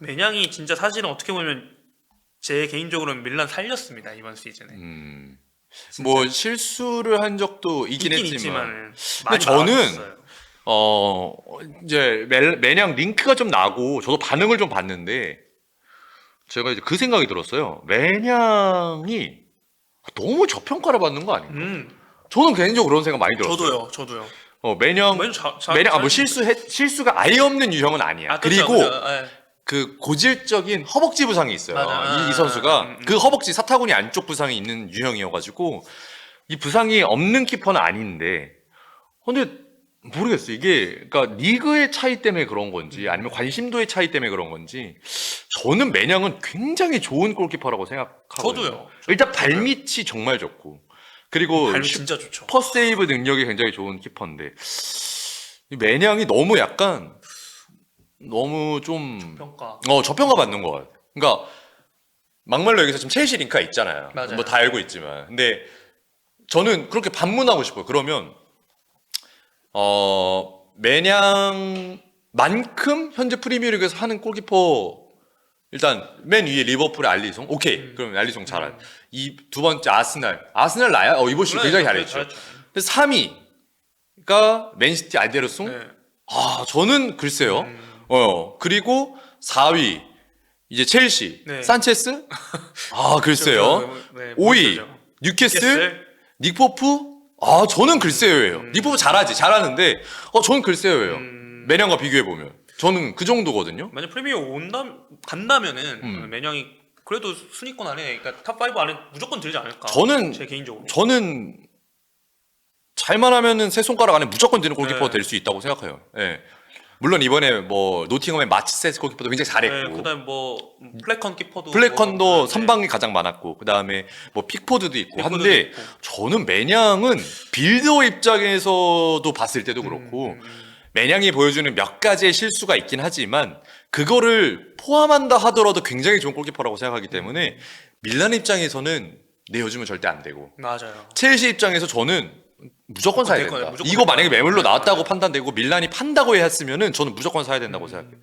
매냥이 진짜 사실은 어떻게 보면 제 개인적으로는 밀란 살렸습니다 이번 시즌에. 뭐 실수를 한 적도 있긴 했지만 많이 저는 나왔어요. 이제 매냥 링크가 좀 나고 저도 반응을 좀 봤는데 제가 이제 그 생각이 들었어요. 매냥이 너무 저평가를 받는 거 아닌가? 저는 개인적으로 그런 생각 많이 들었어요. 저도요. 매냥 뭐 실수가 아예 없는 유형은 아니야. 그렇죠, 그리고 그렇죠. 그 고질적인 허벅지 부상이 있어요. 이 선수가 그 허벅지 사타구니 안쪽 부상이 있는 유형이어가지고 이 부상이 없는 키퍼는 아닌데 근데 모르겠어요. 이게 그러니까 리그의 차이 때문에 그런 건지 아니면 관심도의 차이 때문에 그런 건지 저는 매냥은 굉장히 좋은 골키퍼라고 생각하거든요. 저도요. 일단 발밑이 정말 좋고 그리고 발밑 진짜 좋죠. 슈퍼 세이브 능력이 굉장히 좋은 키퍼인데 이 매냥이 너무 좀 저평가 받는 것 같아요. 그러니까 막말로 여기서 지금 첼시 링크가 있잖아요. 맞아요. 뭐 다 알고 있지만 근데 저는 그렇게 반문하고 싶어요. 그러면 매냥만큼 현재 프리미어리그에서 하는 골키퍼 일단 맨 위에 리버풀의 알리송 오케이 그럼 알리송 잘해. 이 두 번째 아스날 나야 이번 시즌 굉장히 잘했죠. 근데 3위가 맨시티 알데르송 저는 글쎄요. 그리고 4위 이제 첼시 산체스 글쎄요. 5위 뉴캐슬 닉포프 저는 글쎄요예요. 닉포프 잘하는데 저는 글쎄요예요. 매냥과 비교해 보면 저는 그 정도거든요. 만약 프리미어 간다면은 매냥이 그래도 순위권 안에 그러니까 탑5 안에 무조건 들지 않을까. 제 개인적으로. 저는 잘만 하면은 세 손가락 안에 무조건 드는 골키퍼가 될 수 있다고 생각해요. 예. 물론 이번에 뭐 노팅엄의 마치세스 골키퍼도 굉장히 잘했고, 그다음 뭐 플래컨도 선방이 가장 많았고, 그다음에 뭐 픽포드도 있고 한데 저는 매냥은 빌더 입장에서도 봤을 때도 그렇고 매냥이 보여주는 몇 가지의 실수가 있긴 하지만 그거를 포함한다 하더라도 굉장히 좋은 골키퍼라고 생각하기 때문에 밀란 입장에서는 내어주면 절대 안 되고. 맞아요. 첼시 입장에서 저는 무조건 사야 될 된다. 거예요. 무조건 이거 될 만약에 거예요. 매물로 나왔다고 맞아요. 판단되고 밀란이 판다고 했으면은 저는 무조건 사야 된다고 생각해요.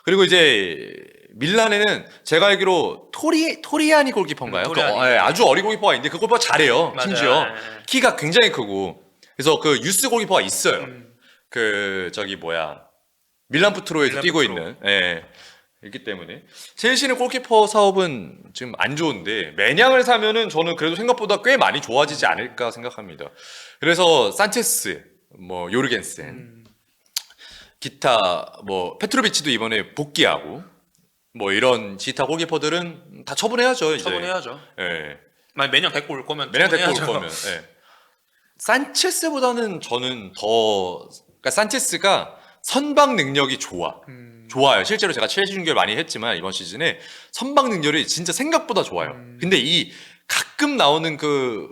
그리고 이제 밀란에는 제가 알기로 토리아니 골키퍼인가요? 토리아니. 아주 어린 골키퍼가 있는데 그 골키퍼가 잘해요. 맞아요. 심지어 네. 키가 굉장히 크고 그래서 그 유스 골키퍼가 있어요. 음. 그 저기 뭐야 밀란 푸트로에서 밀란 뛰고 푸트로. 있는 있기 때문에 첼시는 골키퍼 사업은 지금 안 좋은데 매냥을 사면은 저는 그래도 생각보다 꽤 많이 좋아지지 않을까 생각합니다. 그래서 산체스, 뭐 요르겐센, 기타 뭐 페트로비치도 이번에 복귀하고 뭐 이런 기타 골키퍼들은 다 처분해야죠. 이제. 처분해야죠. 예. 만약 매년 데리고 올 거면 매냥 데리고 올 처분해야죠. 거면. 예. 산체스보다는 저는 더 그러니까 산체스가 선방 능력이 좋아요. 실제로 제가 첼시 중계를 많이 했지만 이번 시즌에 선방 능력이 진짜 생각보다 좋아요. 근데 이 가끔 나오는 그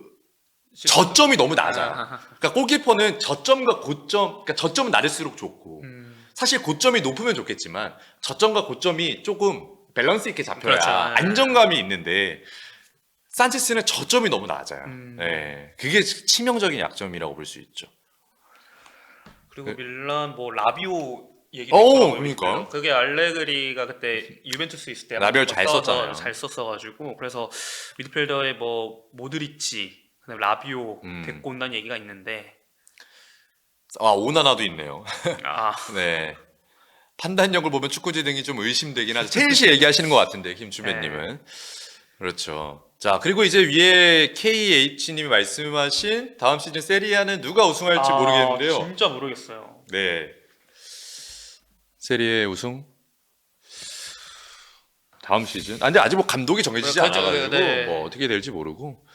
저점이 너무 낮아. 그러니까 골키퍼는 저점과 고점, 그러니까 저점은 낮을수록 좋고 사실 고점이 높으면 좋겠지만 저점과 고점이 조금 밸런스 있게 잡혀야 그렇죠. 안정감이 있는데 산체스는 저점이 너무 낮아요. 네, 그게 치명적인 약점이라고 볼 수 있죠. 그리고 밀란 뭐 라비오 얘기도 오, 있더라고요. 그러니까. 그게 알레그리가 그때 유벤투스 있을 때 라비오 잘 썼잖아요. 잘 썼어가지고 그래서 미드필더에 뭐 모드리치, 그다음에 라비오 데리고 온다는 얘기가 있는데 오나나도 있네요. 아 네. 판단력을 보면 축구지능이 좀 의심되긴 하죠. 첼시 얘기하시는 것 같은데 김주배님은. 그렇죠. 자, 그리고 이제 위에 KH님이 말씀하신 다음 시즌 세리아는 누가 우승할지 모르겠는데요. 진짜 모르겠어요. 네. 세리에 우승? 다음 시즌? 근데 아직 뭐 감독이 정해지지 그렇죠. 않아가지고 네. 뭐 어떻게 될지 모르고.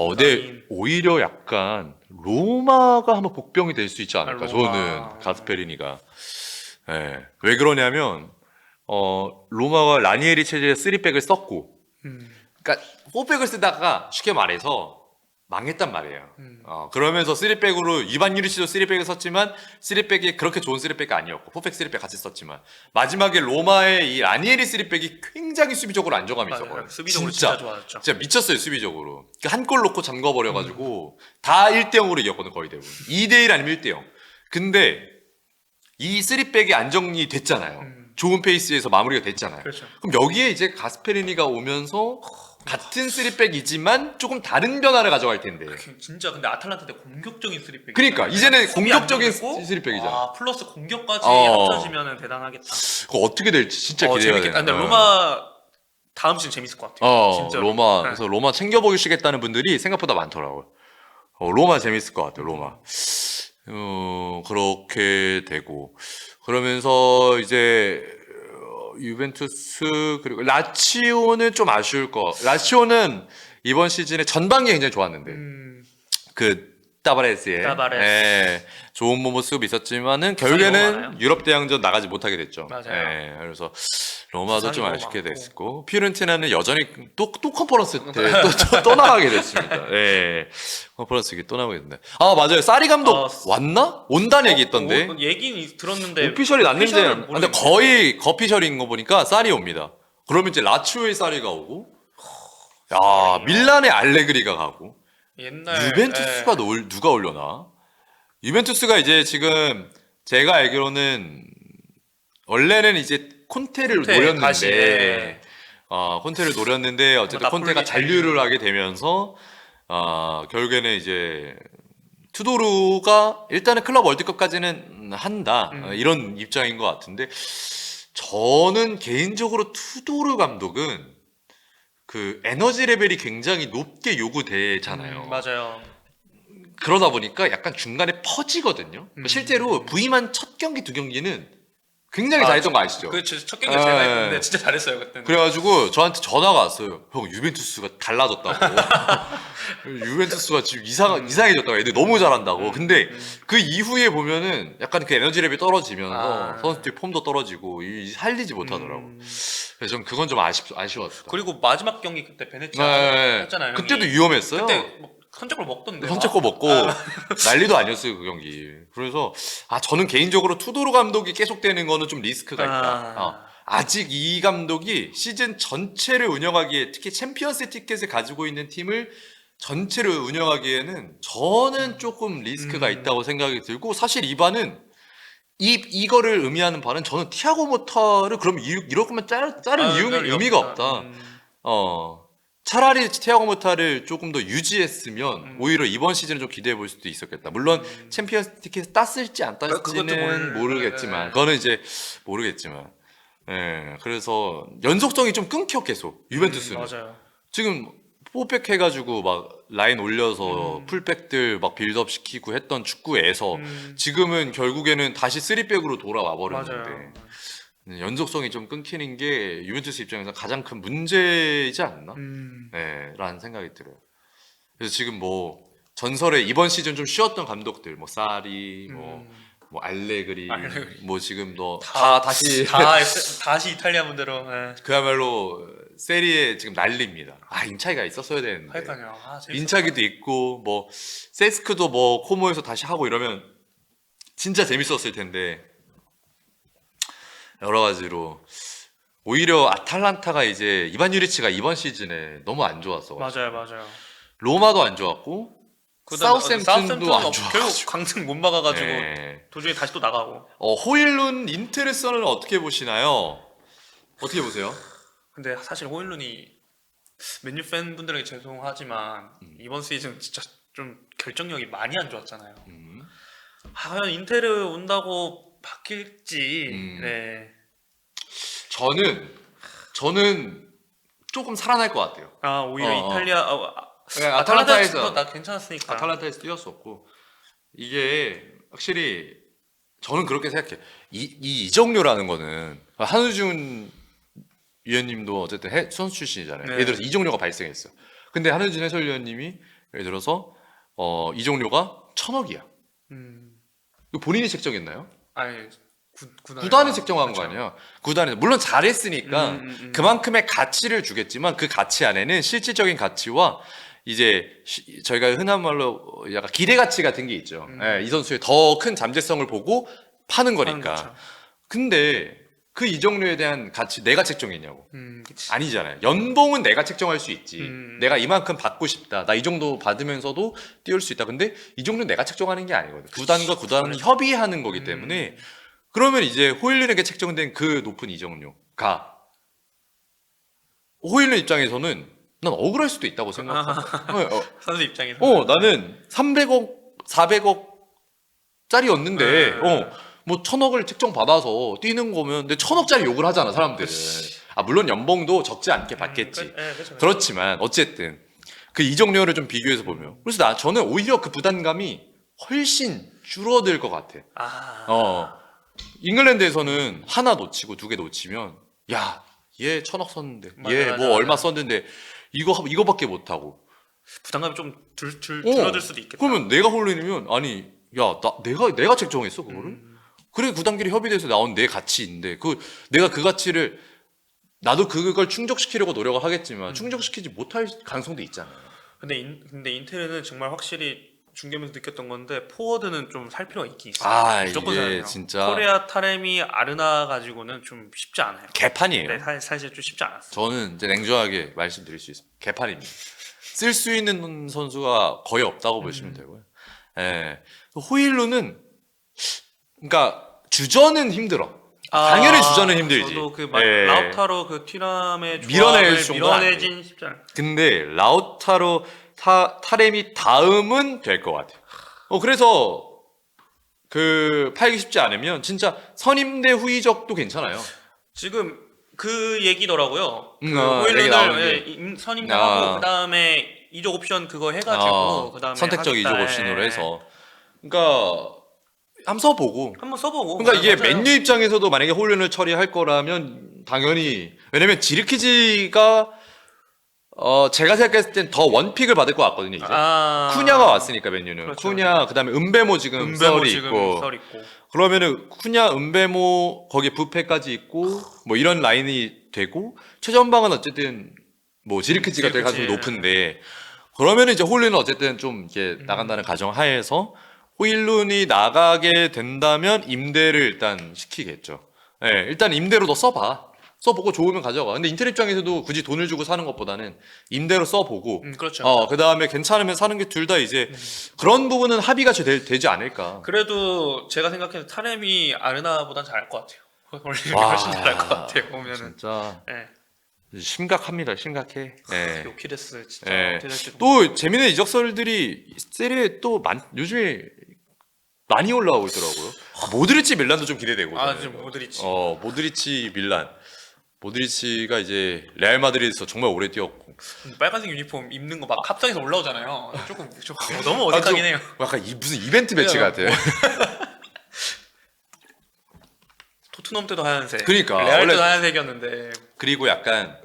근데 오히려 약간 로마가 한번 복병이 될 수 있지 않을까. 로마. 저는 가스페리니가. 네. 왜 그러냐면 로마가 라니에리 체제에 3백을 썼고, 그러니까 4백을 쓰다가 쉽게 말해서 망했단 말이에요. 그러면서 3백으로 이반 유리치도 3백을 썼지만 3백이 그렇게 좋은 3백이 아니었고 4백 3백 같이 썼지만 마지막에 로마의 이 라니에리 3백이 굉장히 수비적으로 안정감이 맞아요. 있었거든요. 수비적으로 진짜 좋아졌죠. 진짜 미쳤어요 수비적으로. 한 골 넣고 잠궈버려가지고 다 1대0으로 이겼거든 거의 대부분. 2대1 아니면 1대0. 근데 이 3백이 안정이 됐잖아요. 좋은 페이스에서 마무리가 됐잖아요. 그렇죠. 그럼 여기에 이제 가스페리니가 오면서 같은 3백이지만 조금 다른 변화를 가져갈 텐데. 진짜 근데 아탈란타 때 공격적인 3백. 그러니까 이제는 공격적인 3백이잖아. 아 플러스 공격까지 어. 합쳐지면 대단하겠다. 그거 어떻게 될지 진짜 기대가 재밌겠다. 되네. 근데 로마 다음 시즌 재밌을 것 같아요. 진짜 로마. 그래서 로마 챙겨보시겠다는 분들이 생각보다 많더라고요. 로마 재밌을 것 같아요. 로마. 그렇게 되고 그러면서 이제 유벤투스 그리고 라치오는 좀 아쉬울 거. 라치오는 이번 시즌에 전반기 굉장히 좋았는데 그 타바레스의 좋은 모습이 있었지만은 결국에는 많아요. 유럽 대항전 나가지 못하게 됐죠. 맞아요. 그래서 로마도 좀 부상이 아쉽게 너무 됐고 피오렌티나는 여전히 또 컨퍼런스 때 또 나가게 됐습니다. 컨퍼런스 또 나가게 됐네. 맞아요. 사리 감독 왔나? 온다는 얘기 있던데. 얘기는 들었는데 오피셜이 났는지 오피셜은 근데 모르겠네요. 거의 거피셜인 거 보니까 쌀이 옵니다. 그러면 이제 라치오의 쌀이가 오고 밀란의 알레그리가 가고 옛날 유벤투스가 누가 올려나? 유벤투스가 이제 지금 제가 알기로는 원래는 이제 콘테를 노렸는데 다시, 콘테를 노렸는데 어쨌든 나폴리 콘테가 잔류를 하게 되면서 결국에는 이제 투도르가 일단은 클럽 월드컵까지는 한다 이런 입장인 것 같은데 저는 개인적으로 투도르 감독은 그 에너지 레벨이 굉장히 높게 요구되잖아요. 맞아요. 그러다 보니까 약간 중간에 퍼지거든요. 실제로 부임한 첫 경기 두 경기는 굉장히 잘했던 거 아시죠? 그렇죠. 첫 경기 제가 했는데 진짜 잘했어요 그때는. 그래가지고 저한테 전화가 왔어요. 형 유벤투스가 달라졌다고. 유벤투스가 지금 이상해졌다고. 애들 너무 잘한다고. 근데 그 이후에 보면은 약간 그 에너지 레벨이 떨어지면서 선수들 폼도 떨어지고 살리지 못하더라고. 그래서 전 그건 좀 아쉬웠어요. 그리고 마지막 경기 그때 베네치아 했잖아요. 그때도 위험했어요. 그때 선제골 먹던데. 선제골 먹고 난리도 아니었어요 그 경기. 그래서 저는 개인적으로 투도르 감독이 계속되는 거는 좀 리스크가 있다. 아직 이 감독이 시즌 전체를 운영하기에 특히 챔피언스 티켓을 가지고 있는 팀을 전체를 운영하기에는 저는 조금 리스크가 있다고 생각이 들고 사실 이 반은 이거를 의미하는 바는 저는 티아고 모타를 그럼 이럴 거면 자른 의미가 없다. 차라리 티아고 모타를 조금 더 유지했으면 오히려 이번 시즌을 좀 기대해 볼 수도 있었겠다. 물론 챔피언스 티켓 땄을지 안 땄을지는 모르겠지만 그거는 이제 모르겠지만 그래서 연속성이 좀 끊겨 계속 유벤투스는 맞아요. 지금 4백 해가지고 막 라인 올려서 풀백들 막 빌드업 시키고 했던 축구에서 지금은 결국에는 다시 3백으로 돌아와 버렸는데 맞아요. 연속성이 좀 끊기는 게 유벤투스 입장에서 가장 큰 문제이지 않나? 라는 생각이 들어요. 그래서 지금 뭐 전설의 이번 시즌 좀 쉬었던 감독들 뭐 사리 뭐 알레그리 뭐 지금 다시 이탈리아 문대로. 네. 그야말로 세리에 지금 난립니다. 인차기가 있었어야 되는데. 그러니까요. 인차기도 있고 뭐 세스크도 뭐 코모에서 다시 하고 이러면 진짜 재밌었을 텐데 여러 가지로 오히려 아탈란타가 이제 이반 유리치가 이번 시즌에 너무 안 좋았어. 맞아요. 로마도 안 좋았고 사우스햄튼도 안 좋았고 결국 강등 못 막아가지고 네. 도중에 다시 또 나가고. 호일룬 인테르선을 어떻게 보시나요? 어떻게 보세요? 근데 사실 호일룬이 맨유 팬분들에게 죄송하지만 이번 시즌 진짜 좀 결정력이 많이 안 좋았잖아요. 과연 인테르 온다고 바뀔지. 네. 저는 조금 살아날 것 같아요. 오히려 이탈리아 아탈란타에서 나 괜찮았으니까. 아탈란타에서 뛰었었고 이게 확실히 저는 그렇게 생각해. 이정료라는 거는 한우준 위원님도 어쨌든 선수 출신이잖아요. 네. 예를 들어서 이정료가 발생했어. 근데 한우준 해설위원님이 예를 들어서 이정료가 1,000억이야. 이거 본인이 책정했나요? 아니 구단이 책정한 거 아니야. 구단이 물론 잘했으니까 그만큼의 가치를 주겠지만 그 가치 안에는 실질적인 가치와 이제 저희가 흔한 말로 약간 기대 가치 같은 게 있죠. 이 선수의 더 큰 잠재성을 보고 파는 거니까. 근데 그 이정료에 대한 가치 내가 책정했냐고. 아니잖아요. 연봉은 내가 책정할 수 있지. 내가 이만큼 받고 싶다. 나 이 정도 받으면서도 뛰어올 수 있다. 근데 이 정도는 내가 책정하는 게 아니거든. 구단과 구단이 협의하는 거기 때문에 그러면 이제 호일룬에게 책정된 그 높은 이정료가 호일룬 입장에서는 난 억울할 수도 있다고 생각해. 선수 입장에서. 나는 300억, 400억짜리였는데 뭐 1,000억을 책정받아서 뛰는 거면 근데 1,000억짜리 욕을 하잖아 사람들은. 물론 연봉도 적지 않게 받겠지. 그렇죠. 그렇지만 어쨌든 그 이정료를 좀 비교해서 보면 그래서 저는 오히려 그 부담감이 훨씬 줄어들 것 같아. 잉글랜드에서는 하나 놓치고 2개 놓치면 얘 1,000억 썼는데 얘 뭐 얼마 썼는데 이거밖에 못하고 부담감이 좀 줄어들 수도 있겠다. 그러면 내가 홀리면 내가 책정했어 그거를. 그래 구단끼리 협의돼서 나온 내 가치인데 내가 그 가치를 나도 그걸 충족시키려고 노력을 하겠지만 충족시키지 못할 가능성도 있잖아요. 근데 인테르는 정말 확실히 중계면서 느꼈던 건데 포워드는 좀 살 필요가 있긴 있어요. 무조건 이게 사야 진짜 코레아, 타레미, 아르나 가지고는 좀 쉽지 않아요. 개판이에요. 네, 사실 좀 쉽지 않았어요. 저는 이제 냉정하게 말씀드릴 수 있습니다. 개판입니다. 쓸 수 있는 선수가 거의 없다고 보시면 되고요. 호일루는 그러니까 주전은 힘들어. 당연히 주전은 힘들지. 저도 라우타로 그 튀람의 밀어내진 쉽지 않아요. 근데 라우타로 타레미 다음은 될 것 같아요. 그래서 팔기 쉽지 않으면 진짜 선임대 후이적도 괜찮아요. 지금 그 얘기더라고요. 호일룬을 선임하고 그 다음에 이적 옵션 그거 해가지고 그 다음에 선택적 이적 옵션으로 해서 그러니까 한번 써보고. 그러니까 이게 맨유 입장에서도 만약에 호일룬을 처리할 거라면 당연히 왜냐면 지르키지가 제가 생각했을 땐 더 원픽을 받을 것 같거든요. 이제 쿠냐가 왔으니까 맨유는 그렇죠. 쿠냐 그다음에 은베모 지금 썰이 있고 그러면은 쿠냐 은베모 거기에 부페까지 있고 뭐 이런 라인이 되고 최전방은 어쨌든 뭐 지르키지가 될 가능성이 높은데 그러면은 이제 호일룬은 어쨌든 좀 이렇게 나간다는 가정 하에서 호일룬이 나가게 된다면 임대를 일단 시키겠죠. 일단 임대로 너 써봐. 써보고 좋으면 가져가. 근데 인텔 입장에서도 굳이 돈을 주고 사는 것보다는 임대로 써보고 그렇죠. 그 다음에 괜찮으면 사는 게 둘 다 이제 그런 부분은 합의가 되지 않을까. 그래도 제가 생각해도 타렘이 아르나보단 잘할 것 같아요. 와, 훨씬 잘할 것 같아요. 보면은. 진짜 네. 심각합니다. 심각해. 네. 요키레스 진짜 네. 어떻게 될지도 또 재밌는 이적설들이 세리에 또 요즘에 많이 올라오고 있더라고요. 모드리치 밀란도 좀 기대되고. 지금 모드리치. 모드리치 밀란. 모드리치가 이제 레알 마드리드에서 정말 오래 뛰었고. 빨간색 유니폼 입는 거 막 합성해서 올라오잖아요. 조금 너무 어색하긴 해요. 약간 무슨 이벤트 매치 같아. 토트넘 때도 하얀색. 그러니까 레알 때도 원래 하얀색이었는데. 그리고 약간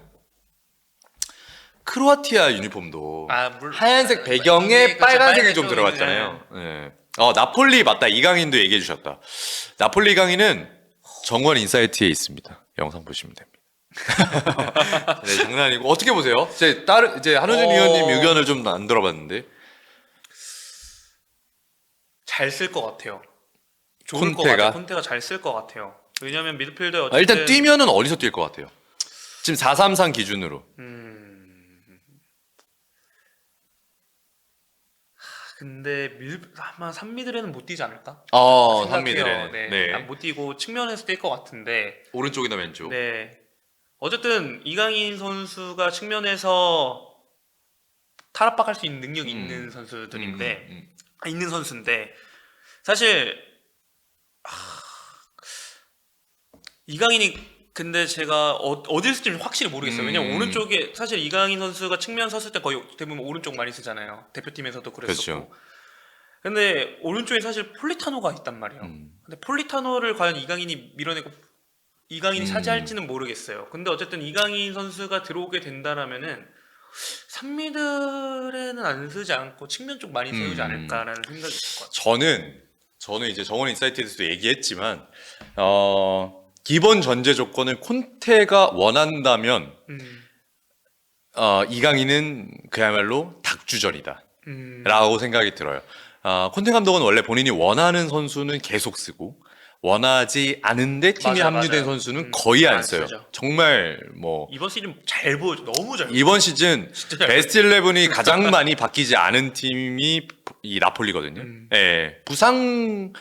크로아티아 유니폼도 하얀색 배경에 그렇죠. 빨간색이 좀 빨간색 들어갔잖아요. 네. 나폴리 맞다. 이강인도 얘기해 주셨다. 나폴리 이강인은 정원 인사이트에 있습니다. 영상 보시면 됩니다. 네, 장난이고 어떻게 보세요? 이제 한우준 위원님 의견을 좀 안 들어봤는데 잘 쓸 것 같아요. 좋을 것 콘테가? 같아요. 콘테가 잘 쓸 것 같아요. 왜냐면 미드필더에 어쨌든 일단 뛰면은 어디서 뛸 것 같아요? 지금 4-3-3 기준으로. 근데 아마 3미들에는 못 뛰지 않을까? 3미들에. 네. 네. 못 뛰고 측면에서 뛸 것 같은데. 오른쪽이나 왼쪽. 네. 어쨌든 이강인 선수가 측면에서 탈압박할 수 있는 능력이 있는 선수들인데 있는 선수인데 사실 이강인이 근데 제가 어딜 쓸지 확실히 모르겠어요. 왜냐면 오른쪽에 사실 이강인 선수가 측면 섰을 때 거의 대부분 오른쪽 많이 쓰잖아요. 대표팀에서도 그랬었고. 그렇죠. 근데 오른쪽에 사실 폴리타노가 있단 말이에요. 근데 폴리타노를 과연 이강인이 밀어내고 이강인이 차지할지는 모르겠어요. 근데 어쨌든 이강인 선수가 들어오게 된다라면은 3미들에는 안 쓰지 않고 측면 쪽 많이 세우지 않을까라는 생각이 들 것 같아요. 저는 이제 정원 인사이트에서도 얘기했지만 기본 전제 조건을 콘테가 원한다면 이강인은 그야말로 닭주전이다 라고 생각이 들어요. 콘테 감독은 원래 본인이 원하는 선수는 계속 쓰고 원하지 않은데 팀에 합류된 선수는 거의 안 써요. 쓰죠. 정말 뭐 이번 시즌 잘 보여줘. 너무 잘 보여줘. 이번 시즌 베스트 11이 가장 많이 바뀌지 않은 팀이 이 나폴리거든요. 예, 부상이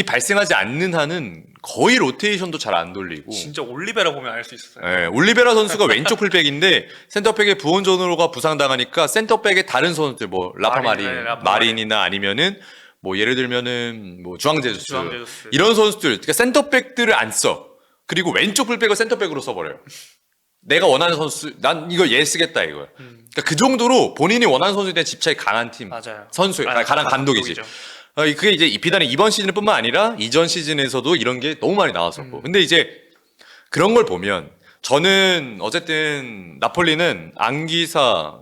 발생하지 않는 한은 거의 로테이션도 잘 안 돌리고. 진짜 올리베라 보면 알 수 있어요. 예, 올리베라 선수가 왼쪽 풀백인데 센터백의 부원전으로가 부상당하니까 센터백의 다른 선수들 뭐 마린이나 아니면은 뭐 예를 들면은 뭐 주앙제주스 이런 선수들, 그러니까 센터백들을 안 써. 그리고 왼쪽 풀백을 센터백으로 써버려요. 내가 원하는 선수, 난 이거 얘 쓰겠다 이거야. 그러니까 그 정도로 본인이 원하는 선수에 대한 집착이 강한 팀, 맞아요. 강한 감독이지. 그게 이제 비단은 이번 시즌뿐만 아니라 이전 시즌에서도 이런 게 너무 많이 나왔었고. 근데 이제 그런 걸 보면 저는 어쨌든 나폴리는 앙기사,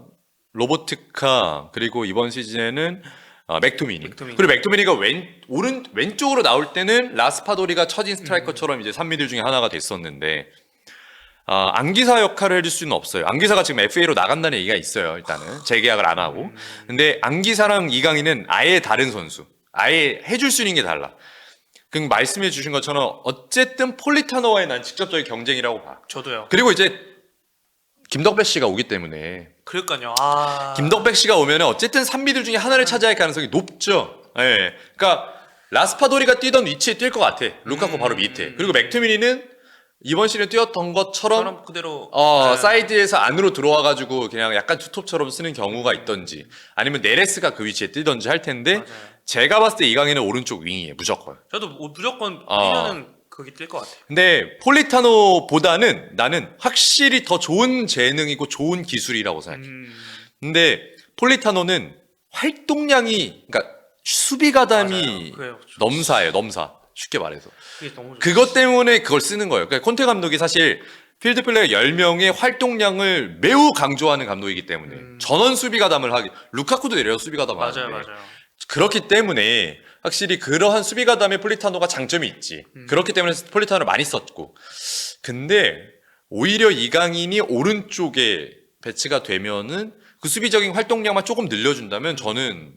로보트카 그리고 이번 시즌에는 맥토미니. 그리고 맥토미니가 왼쪽으로 나올 때는 라스파도리가 처진 스트라이커처럼 이제 3미들 중에 하나가 됐었는데 앙기사 역할을 해줄 수는 없어요. 앙기사가 지금 FA로 나간다는 얘기가 있어요. 일단은 재계약을 안 하고. 근데 앙기사랑 이강인은 아예 다른 선수. 아예 해줄 수 있는 게 달라. 그 말씀해 주신 것처럼 어쨌든 폴리타노와의 난 직접적인 경쟁이라고 봐. 저도요. 그리고 이제 김덕배 씨가 오기 때문에. 그러니까요. 김덕백 씨가 오면 어쨌든 3미들 중에 하나를 차지할 가능성이 높죠. 예. 그러니까 라스파도리가 뛰던 위치에 뛸 것 같아. 루카쿠 바로 밑에. 그리고 맥투미니는 이번 시즌에 뛰었던 것처럼 그대로 사이드에서 안으로 들어와가지고 그냥 약간 투톱처럼 쓰는 경우가 있던지 아니면 네레스가 그 위치에 뛰던지 할 텐데 맞아요. 제가 봤을 때 이강인은 오른쪽 윙이에요. 무조건. 저도 무조건 뛰면은 거기 뛸 것 같아요. 근데 폴리타노보다는 나는 확실히 더 좋은 재능이고 좋은 기술이라고 생각해. 근데 폴리타노는 활동량이, 그러니까 수비 가담이 넘사예요. 넘사. 쉽게 말해서. 그게 너무 그것 때문에 그걸 쓰는 거예요. 그러니까 콘테 감독이 사실 필드 플레이어 10명의 활동량을 매우 강조하는 감독이기 때문에 전원 수비 가담을 하기. 루카쿠도 내려 수비 가담을 하는데. 맞아요. 그렇기 때문에 확실히 그러한 수비 가담의 폴리타노가 장점이 있지. 그렇기 때문에 폴리타노를 많이 썼고. 근데 오히려 이강인이 오른쪽에 배치가 되면은 그 수비적인 활동량만 조금 늘려준다면 저는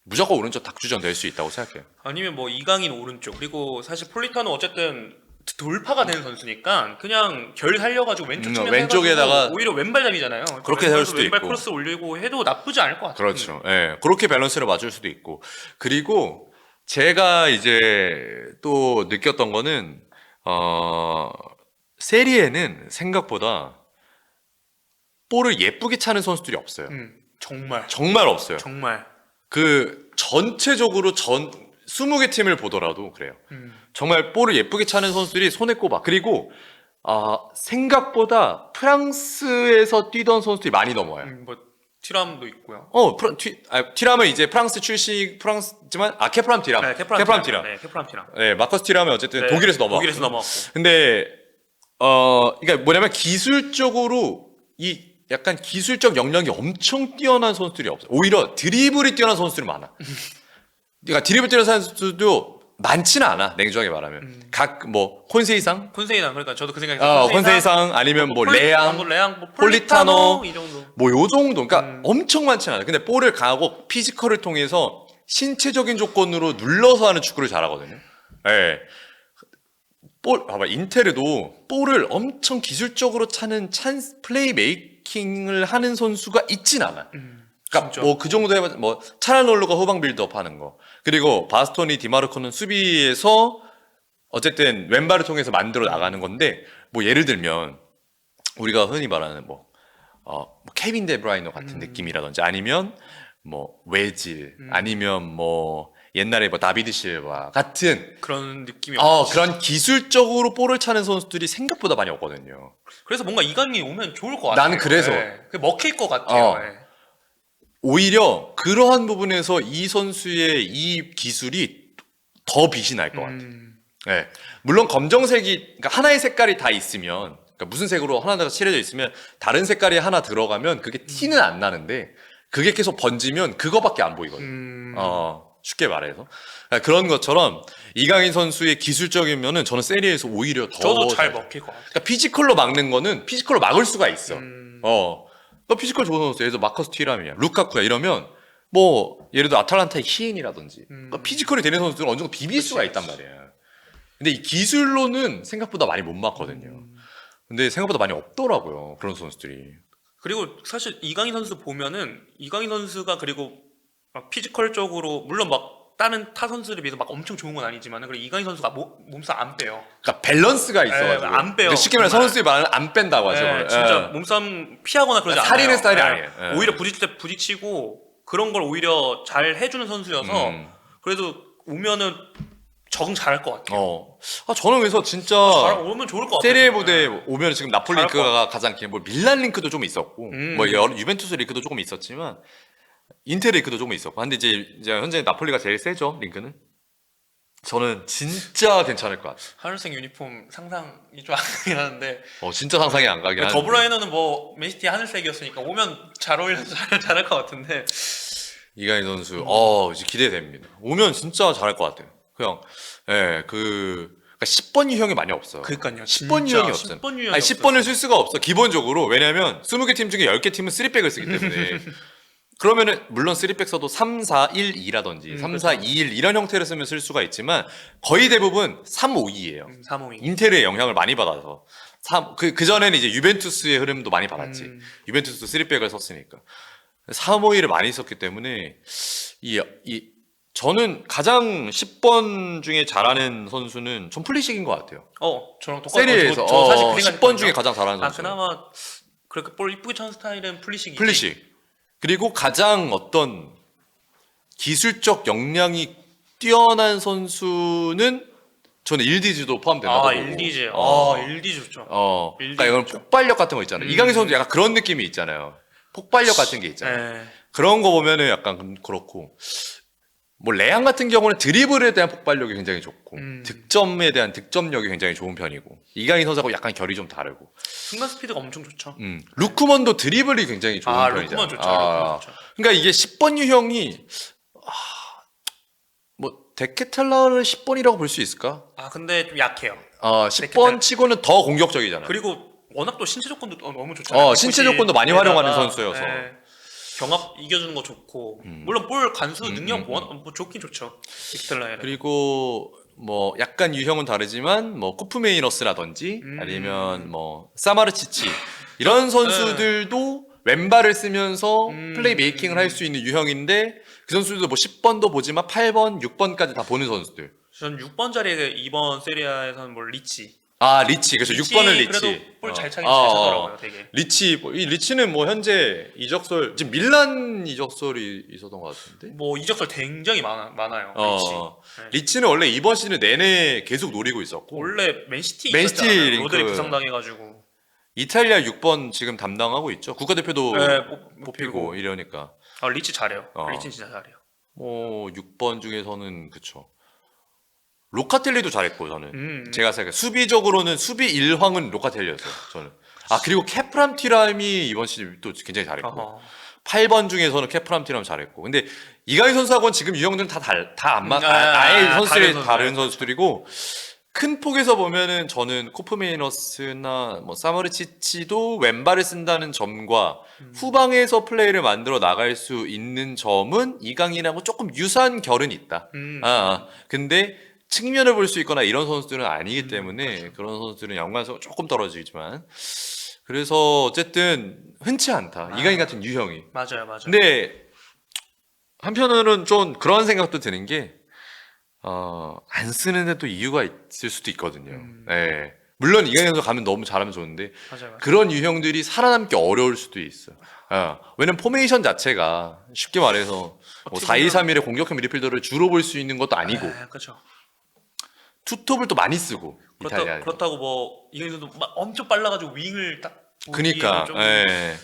무조건 오른쪽 닭주전 될 수 있다고 생각해요. 아니면 뭐 이강인 오른쪽 그리고 사실 폴리타노 어쨌든 돌파가 되는 선수니까 그냥 결 살려가지고 왼쪽 측면 왼쪽에다가 오히려 왼발잡이잖아요. 그렇게 될 수도 왼발 있고. 크로스 올리고 해도 나쁘지 않을 것 같아요. 그렇죠. 예. 그렇게 밸런스를 맞출 수도 있고. 그리고 제가 이제 또 느꼈던 거는 세리에는 생각보다 볼을 예쁘게 차는 선수들이 없어요. 정말 정말 없어요. 정말 그 전체적으로 20개 팀을 보더라도 그래요. 정말 볼을 예쁘게 차는 선수들이 손에 꼽아. 그리고 생각보다 프랑스에서 뛰던 선수들이 많이 넘어와요. 뭐 티람도 있고요. 티람은 이제 프랑스지만 케프람 티람. 네, 케프람 티람. 네, 케프람 티람. 네, 마커스 티람은 어쨌든 네, 독일에서 넘어왔고. 독일에서 넘어왔고. 근데 그러니까 뭐냐면 기술적으로 이 약간 기술적 역량이 엄청 뛰어난 선수들이 없어요. 오히려 드리블이 뛰어난 선수들이 많아. 그러니까 드리블 뛰어난 선수도 많지는 않아. 냉정하게 말하면. 각 뭐 콘세이상, 콘세이상 그러니까 저도 그 생각했어요. 콘세이상 아니면 뭐 레앙, 뭐 폴리타노 이 정도. 뭐 요 정도. 그러니까 엄청 많지는 않아. 근데 볼을 강하고 피지컬을 통해서 신체적인 조건으로 눌러서 하는 축구를 잘하거든요. 예. 봐봐. 인테르도 볼을 엄청 기술적으로 차는 플레이 메이킹을 하는 선수가 있진 않아. 그러니까 뭐 그 정도 해봤자 뭐 차랄놀루가 후방 빌드업 하는 거. 그리고 바스토니 디마르코는 수비에서 어쨌든 왼발을 통해서 만들어 나가는 건데 뭐 예를 들면 우리가 흔히 말하는 뭐 케빈 데브라이너 같은 느낌이라든지 아니면 뭐 외질 아니면 뭐 옛날에 뭐 다비드 실바 같은 그런 느낌이 그런 기술적으로 볼을 차는 선수들이 생각보다 많이 없거든요. 그래서 뭔가 이강인이 오면 좋을 것 같아요. 나는 그래서 그게 먹힐 것 같아요. 오히려 그러한 부분에서 이 선수의 이 기술이 더 빛이 날 것 같아요. 네. 물론 검정색이 그러니까 하나의 색깔이 다 있으면 그러니까 무슨 색으로 하나가 칠해져 있으면 다른 색깔이 하나 들어가면 그게 티는 안 나는데 그게 계속 번지면 그거밖에 안 보이거든요. 쉽게 말해서 그런 것처럼 이강인 선수의 기술적인 면은 저는 세리에서 오히려 더 저도 잘 먹힐 것 같아요. 그러니까 피지컬로 막는 거는 피지컬로 막을 수가 있어. 너 피지컬 좋은 선수, 예를 들어 마커스 티람이야, 루카쿠야 이러면 뭐 예를 들어 아탈란타의 히엔이라든지 그러니까 피지컬이 되는 선수들은 어느 정도 비빌 수가 있단 말이야. 근데 이 기술로는 생각보다 많이 못 막거든요. 근데 생각보다 많이 없더라고요 그런 선수들이. 그리고 사실 이강인 선수 보면은 이강인 선수가 그리고 막 피지컬적으로 물론 막 다른 타 선수들에 비해서 막 엄청 좋은 건 아니지만 그리고 이강인 선수가 몸싸움 안 빼요. 그러니까 밸런스가 있어가지고 안 빼요. 그러니까 쉽게 말해 선수들이 말하는 안 뺀다고 하죠. 진짜 몸싸움 피하거나 그러지 않아요. 살리는 스타일이 아니에요. 오히려 부딪힐 때 부딪히고 그런 걸 오히려 잘 해주는 선수여서 그래도 오면은 적응 잘할 것 같아요. 저는 그래서 진짜 오면 좋을 것 같아요. 세리에 부대 오면 지금 나폴리 링크가 가장 긴, 뭐 밀란 링크도 좀 있었고, 뭐 유벤투스 링크도 조금 있었지만 인텔 링크도 조금 있었고, 근데 이제 현재 나폴리가 제일 세죠 링크는. 저는 진짜 괜찮을 것 같아요. 하늘색 유니폼 상상이 좀 안 가긴 하는데. 진짜 상상이 안 가긴 하는데. 더블라이너는 뭐 맨시티 하늘색이었으니까 오면 잘 어울려서 잘할 것 같은데. 이강인 선수, 이제 기대됩니다. 오면 진짜 잘할 것 같아요. 그냥, 그러니까 10번 유형이 많이 없어요. 그러니까요. 10번 유형이 없어요. 10번 유형이 아니, 10번을 쓸 수가 없어. 기본적으로. 왜냐면 20개 팀 중에 10개 팀은 3백을 쓰기 때문에. 그러면은 물론 3백 써도 3, 4, 1, 2라든지 3, 4, 2, 1 이런 형태를 쓰면 쓸 수가 있지만 거의 대부분 3, 5, 2예요. 3, 5, 2. 인텔의 영향을 많이 받아서. 그 전에는 이제 유벤투스의 흐름도 많이 받았지. 유벤투스도 3백을 썼으니까. 3, 5, 2를 많이 썼기 때문에 저는 가장 10번 중에 잘하는 선수는 전 플리식인 것 같아요. 저랑 똑같아요. 세리에서 저 사실 그 10번 중에 가장 잘하는 선수. 그나마 그렇게 볼 이쁘게 차는 스타일은 플리식이지. 플리식. 그리고 가장 어떤 기술적 역량이 뛰어난 선수는 저는 일디즈도 포함된다고 보고. 일디즈. 일디즈 좋죠. 그러니까 이건 폭발력 같은 거 있잖아요. 이강인 선수 약간 그런 느낌이 있잖아요. 폭발력 같은 게 있잖아요. 그런 거 보면은 약간 그렇고. 뭐 레앙 같은 경우는 드리블에 대한 폭발력이 굉장히 좋고 득점에 대한 득점력이 굉장히 좋은 편이고 이강인 선수하고 약간 결이 좀 다르고 순간 스피드가 엄청 좋죠. 루크먼도 드리블이 굉장히 좋은 편이잖아요. 루크먼 좋죠. 루크먼 좋죠. 그러니까 이게 10번 유형이 뭐 데케텔라를 10번이라고 볼 수 있을까? 근데 좀 약해요. 10번 치고는 더 공격적이잖아요. 그리고 워낙 또 신체 조건도 너무 좋잖아요. 신체 조건도 많이 활용하는 선수여서. 경합 이겨주는 거 좋고 물론 볼 간수 능력 뭐 좋긴 좋죠. 데케텔라에는. 그리고 뭐 약간 유형은 다르지만 뭐 코프메이너스라든지 아니면 뭐 사마르치치 이런 선수들도 왼발을 쓰면서 플레이 메이킹을 할 수 있는 유형인데 그 선수들도 뭐 10번도 보지만 8번, 6번까지 다 보는 선수들. 전 6번 자리에 이번 세리아에서는 뭐 리치. 아 리치 그래서 6번은 리치. 그래도 볼 잘 차긴 잘 차더라고요, 되게. 리치 이 리치는 뭐 현재 이적설 지금 밀란 이적설이 있었던 것 같은데. 뭐 이적설 굉장히 많아요. 리치. 네. 리치는 원래 이번 시즌 내내 계속 노리고 있었고 원래 맨시티 맨시티 있었잖아요. 링크. 로드리 부상당해가지고. 이탈리아 6번 지금 담당하고 있죠. 국가대표도 네, 뽑히고 이러니까. 아 리치 잘해요. 어. 리치는 진짜 잘해요. 뭐 6번 중에서는 그쵸. 로카텔리도 잘했고 저는 제가 생각해 수비적으로는 수비 일황은 로카텔리였어요. 저는. 아 그리고 케프람 티람이 이번 시즌 또 굉장히 잘했고 어허. 8번 중에서는 케프람 티람 잘했고 근데 이강인 선수하고는 지금 유형들은 다안 맞. 아예 선수들이 다른 선수들이고 큰 폭에서 보면은 저는 코프메이너스나 뭐 사머르치치도 왼발을 쓴다는 점과 후방에서 플레이를 만들어 나갈 수 있는 점은 이강인하고 조금 유사한 결은 있다. 근데 측면을 볼 수 있거나 이런 선수들은 아니기 때문에 그렇죠. 그런 선수들은 연관성이 조금 떨어지지만 그래서 어쨌든 흔치 않다. 이강인 같은 유형이. 맞아요. 근데 한편으로는 좀 그런 생각도 드는 게 안 쓰는데 또 이유가 있을 수도 있거든요. 네. 물론 이강인 선수 가면 너무 잘하면 좋은데 맞아요. 그런 유형들이 살아남기 어려울 수도 있어요. 왜냐면 포메이션 자체가 쉽게 말해서 뭐 어떻게 4-2-3-1의 공격형 미드필더를 주로 볼 수 있는 것도 아니고 그렇죠. 투톱을 또 많이 쓰고 이탈리아. 그렇다고 뭐 이강인 선수 막 엄청 빨라가지고 윙을 딱. 그니까. 좀... 예.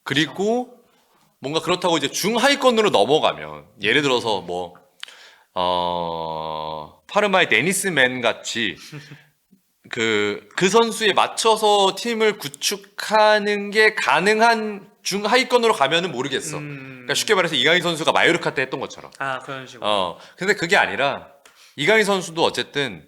그리고 뭔가 그렇다고 이제 중하위권으로 넘어가면 예를 들어서 뭐 파르마의 데니스맨 같이 그 선수에 맞춰서 팀을 구축하는 게 가능한 중하위권으로 가면은 모르겠어. 그러니까 쉽게 말해서 이강인 선수가 마요르카 때 했던 것처럼. 그런 식으로. 근데 그게 아니라 이강인 선수도 어쨌든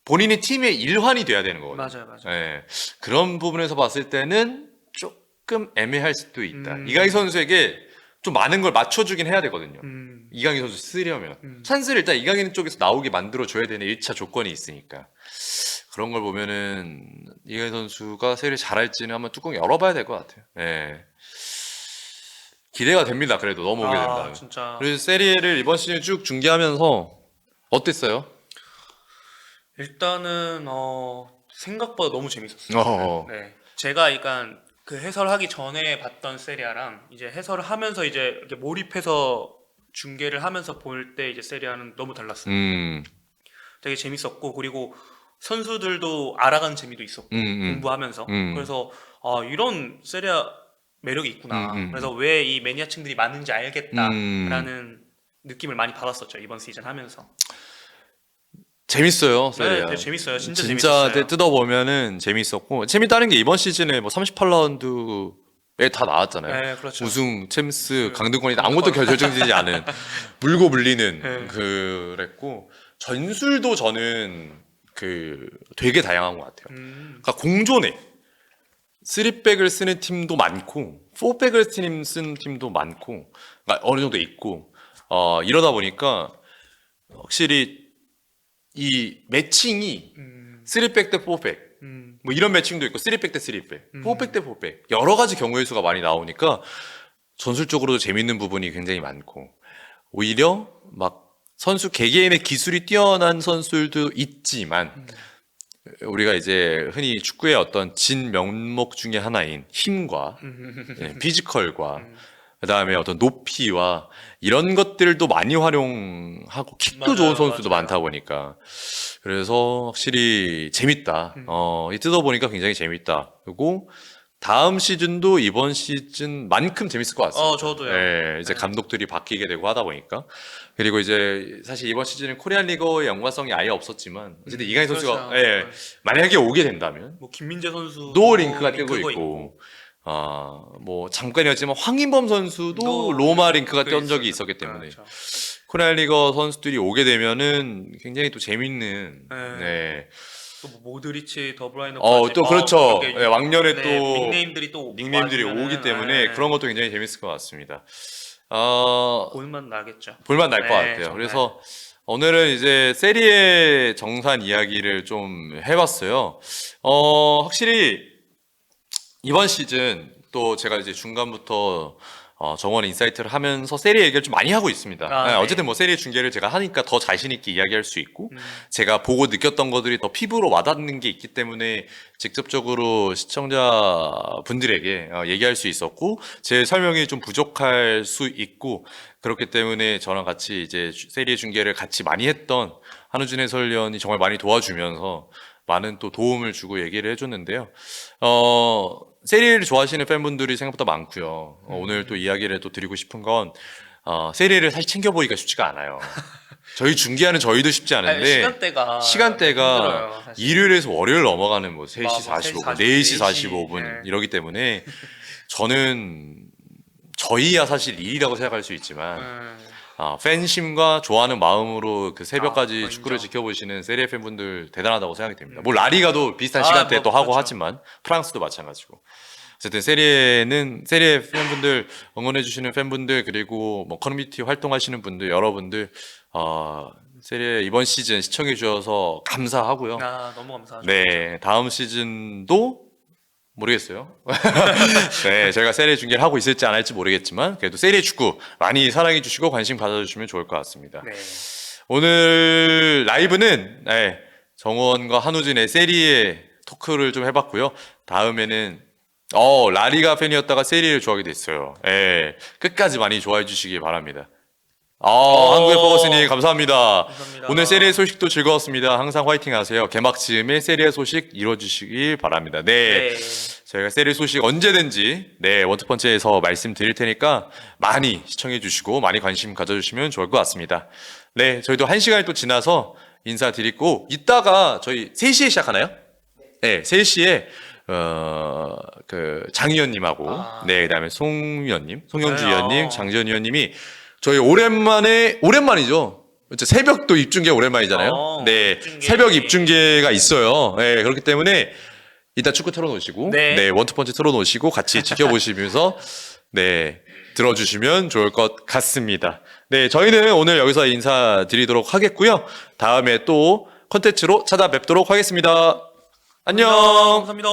본인이 팀의 일환이 돼야 되는 거거든요. 맞아요. 예. 그런 부분에서 봤을 때는 조금 애매할 수도 있다. 이강인 선수에게 좀 많은 걸 맞춰주긴 해야 되거든요. 이강인 선수 쓰려면 찬스를 일단 이강인 쪽에서 나오게 만들어줘야 되는 1차 조건이 있으니까 그런 걸 보면은 이강인 선수가 세리를 잘할지는 한번 뚜껑 열어봐야 될 것 같아요. 예. 기대가 됩니다. 그래도 넘어오게 된다면. 진짜. 그래서 세리에를 이번 시즌 쭉 중계하면서 어땠어요? 일단은 생각보다 너무 재밌었어요. 네. 제가 그러니까 그 해설하기 전에 봤던 세리아랑 이제 해설을 하면서 이제 이렇게 몰입해서 중계를 하면서 볼 때 이제 세리아는 너무 달랐어요. 되게 재밌었고 그리고 선수들도 알아가는 재미도 있었고 공부하면서 그래서 이런 세리아 매력이 있구나. 그래서 왜 이 매니아층들이 많은지 알겠다라는 느낌을 많이 받았었죠 이번 시즌 하면서. 재밌어요. 세리아. 네, 되게 재밌어요. 진짜 재밌었어요. 뜯어보면은 재밌었고 재밌다는 게 이번 시즌에 뭐 38라운드에 다 나왔잖아요. 네, 그렇죠. 우승, 챔스, 강등권이 아무것도 결정되지 않은 물고 물리는 그랬고 전술도 저는 되게 다양한 것 같아요. 그러니까 공존해. 3백을 쓰는 팀도 많고 4백을 쓰는 팀도 많고 그러니까 어느 정도 있고 이러다 보니까 확실히 이 매칭이 3백 대 4백 뭐 이런 매칭도 있고 3백 대 3백 4백 대 4백 여러 가지 경우의 수가 많이 나오니까 전술적으로도 재밌는 부분이 굉장히 많고 오히려 막 선수 개개인의 기술이 뛰어난 선수들도 있지만 우리가 이제 흔히 축구의 어떤 진 명목 중에 하나인 힘과 피지컬과 그다음에 어떤 높이와 이런 것들도 많이 활용하고 킥도 좋은 선수도 많다 보니까 그래서 확실히 재밌다. 이 뜯어보니까 굉장히 재밌다. 그리고 다음 시즌도 이번 시즌만큼 재밌을 것 같습니다. 저도요. 네, 이제 감독들이 바뀌게 되고 하다 보니까 그리고 이제 사실 이번 시즌은 코리안 리거의 연관성이 아예 없었지만 어쨌든 이강인 선수가 그렇죠. 만약에 오게 된다면 뭐 김민재 선수 도 링크가 뜨고 있고 뭐 잠깐이었지만 황인범 선수도 로마 링크가 뜬 적이 있었기 때문에 그렇죠. 코리안 리거 선수들이 오게 되면은 굉장히 또 재밌는 또 모드리치, 더브라이너 또 그렇죠. 왕년에 또 닉네임들이 오기 때문에 그런 것도 굉장히 재밌을 것 같습니다. 볼만 나겠죠. 볼만 날 것 같아요. 정말. 그래서 오늘은 이제 세리에 정산 이야기를 좀 해봤어요. 확실히 이번 시즌 또 제가 이제 중간부터 정원 인사이트를 하면서 세리 얘기를 좀 많이 하고 있습니다. 네. 어쨌든 뭐 세리 중계를 제가 하니까 더 자신 있게 이야기할 수 있고 제가 보고 느꼈던 것들이 더 피부로 와닿는 게 있기 때문에 직접적으로 시청자분들에게 얘기할 수 있었고 제 설명이 좀 부족할 수 있고 그렇기 때문에 저랑 같이 이제 세리 중계를 같이 많이 했던 한우진 해설위원이 정말 많이 도와주면서 많은 또 도움을 주고 얘기를 해줬는데요. 세리를 좋아하시는 팬분들이 생각보다 많고요. 오늘 또 이야기를 또 드리고 싶은 건 세리를 사실 챙겨보기가 쉽지가 않아요. 저희 중계하는 저희도 쉽지 않은데 아니, 시간대가 힘들어요, 사실. 일요일에서 월요일 넘어가는 뭐 3시 맞아, 45분, 3시 4시 45분 네. 이러기 때문에 저는 저희야 사실 일이라고 생각할 수 있지만 팬심과 좋아하는 마음으로 그 새벽까지 인정. 축구를 지켜보시는 세리에 팬분들 대단하다고 생각이 됩니다. 뭐 라리가도 비슷한 아, 시간대에 뭐, 또 하고 그렇죠. 하지만 프랑스도 마찬가지고. 어쨌든 세리에 팬분들 응원해주시는 팬분들 그리고 뭐 커뮤니티 활동하시는 분들 여러분들 세리에 이번 시즌 시청해 주셔서 감사하고요. 너무 감사하죠. 네 다음 시즌도 모르겠어요. 네, 저희가 세리에 중계를 하고 있을지 안 할지 모르겠지만 그래도 세리에 축구 많이 사랑해 주시고 관심 가져주시면 좋을 것 같습니다. 네. 오늘 라이브는 정원과 한우진의 세리에 토크를 좀 해봤고요. 다음에는 라리가 팬이었다가 세리를 좋아하게 됐어요. 끝까지 많이 좋아해 주시기 바랍니다. 한국의 포커스님 감사합니다. 감사합니다. 오늘 세리의 소식도 즐거웠습니다. 항상 화이팅 하세요. 개막 즈음에 세리의 소식 이뤄주시길 바랍니다. 네. 저희가 세리 소식 언제든지 원투펀치에서 말씀드릴 테니까 많이 시청해 주시고 많이 관심 가져주시면 좋을 것 같습니다. 네, 저희도 1시간이 또 지나서 인사드리고 이따가 저희 3시에 시작하나요? 네, 3시에 그 장위원님하고 그다음에 송위원님, 송영주 위원님, 장지현 위원님이 저희 오랜만이죠. 새벽도 입중계 오랜만이잖아요. 네, 입중계. 새벽 입중계가 있어요. 네, 그렇기 때문에 이따 축구 틀어놓으시고, 네. 원투펀치 틀어놓으시고 같이 지켜보시면서 들어주시면 좋을 것 같습니다. 네, 저희는 오늘 여기서 인사드리도록 하겠고요. 다음에 또 컨텐츠로 찾아뵙도록 하겠습니다. 안녕. 감사합니다.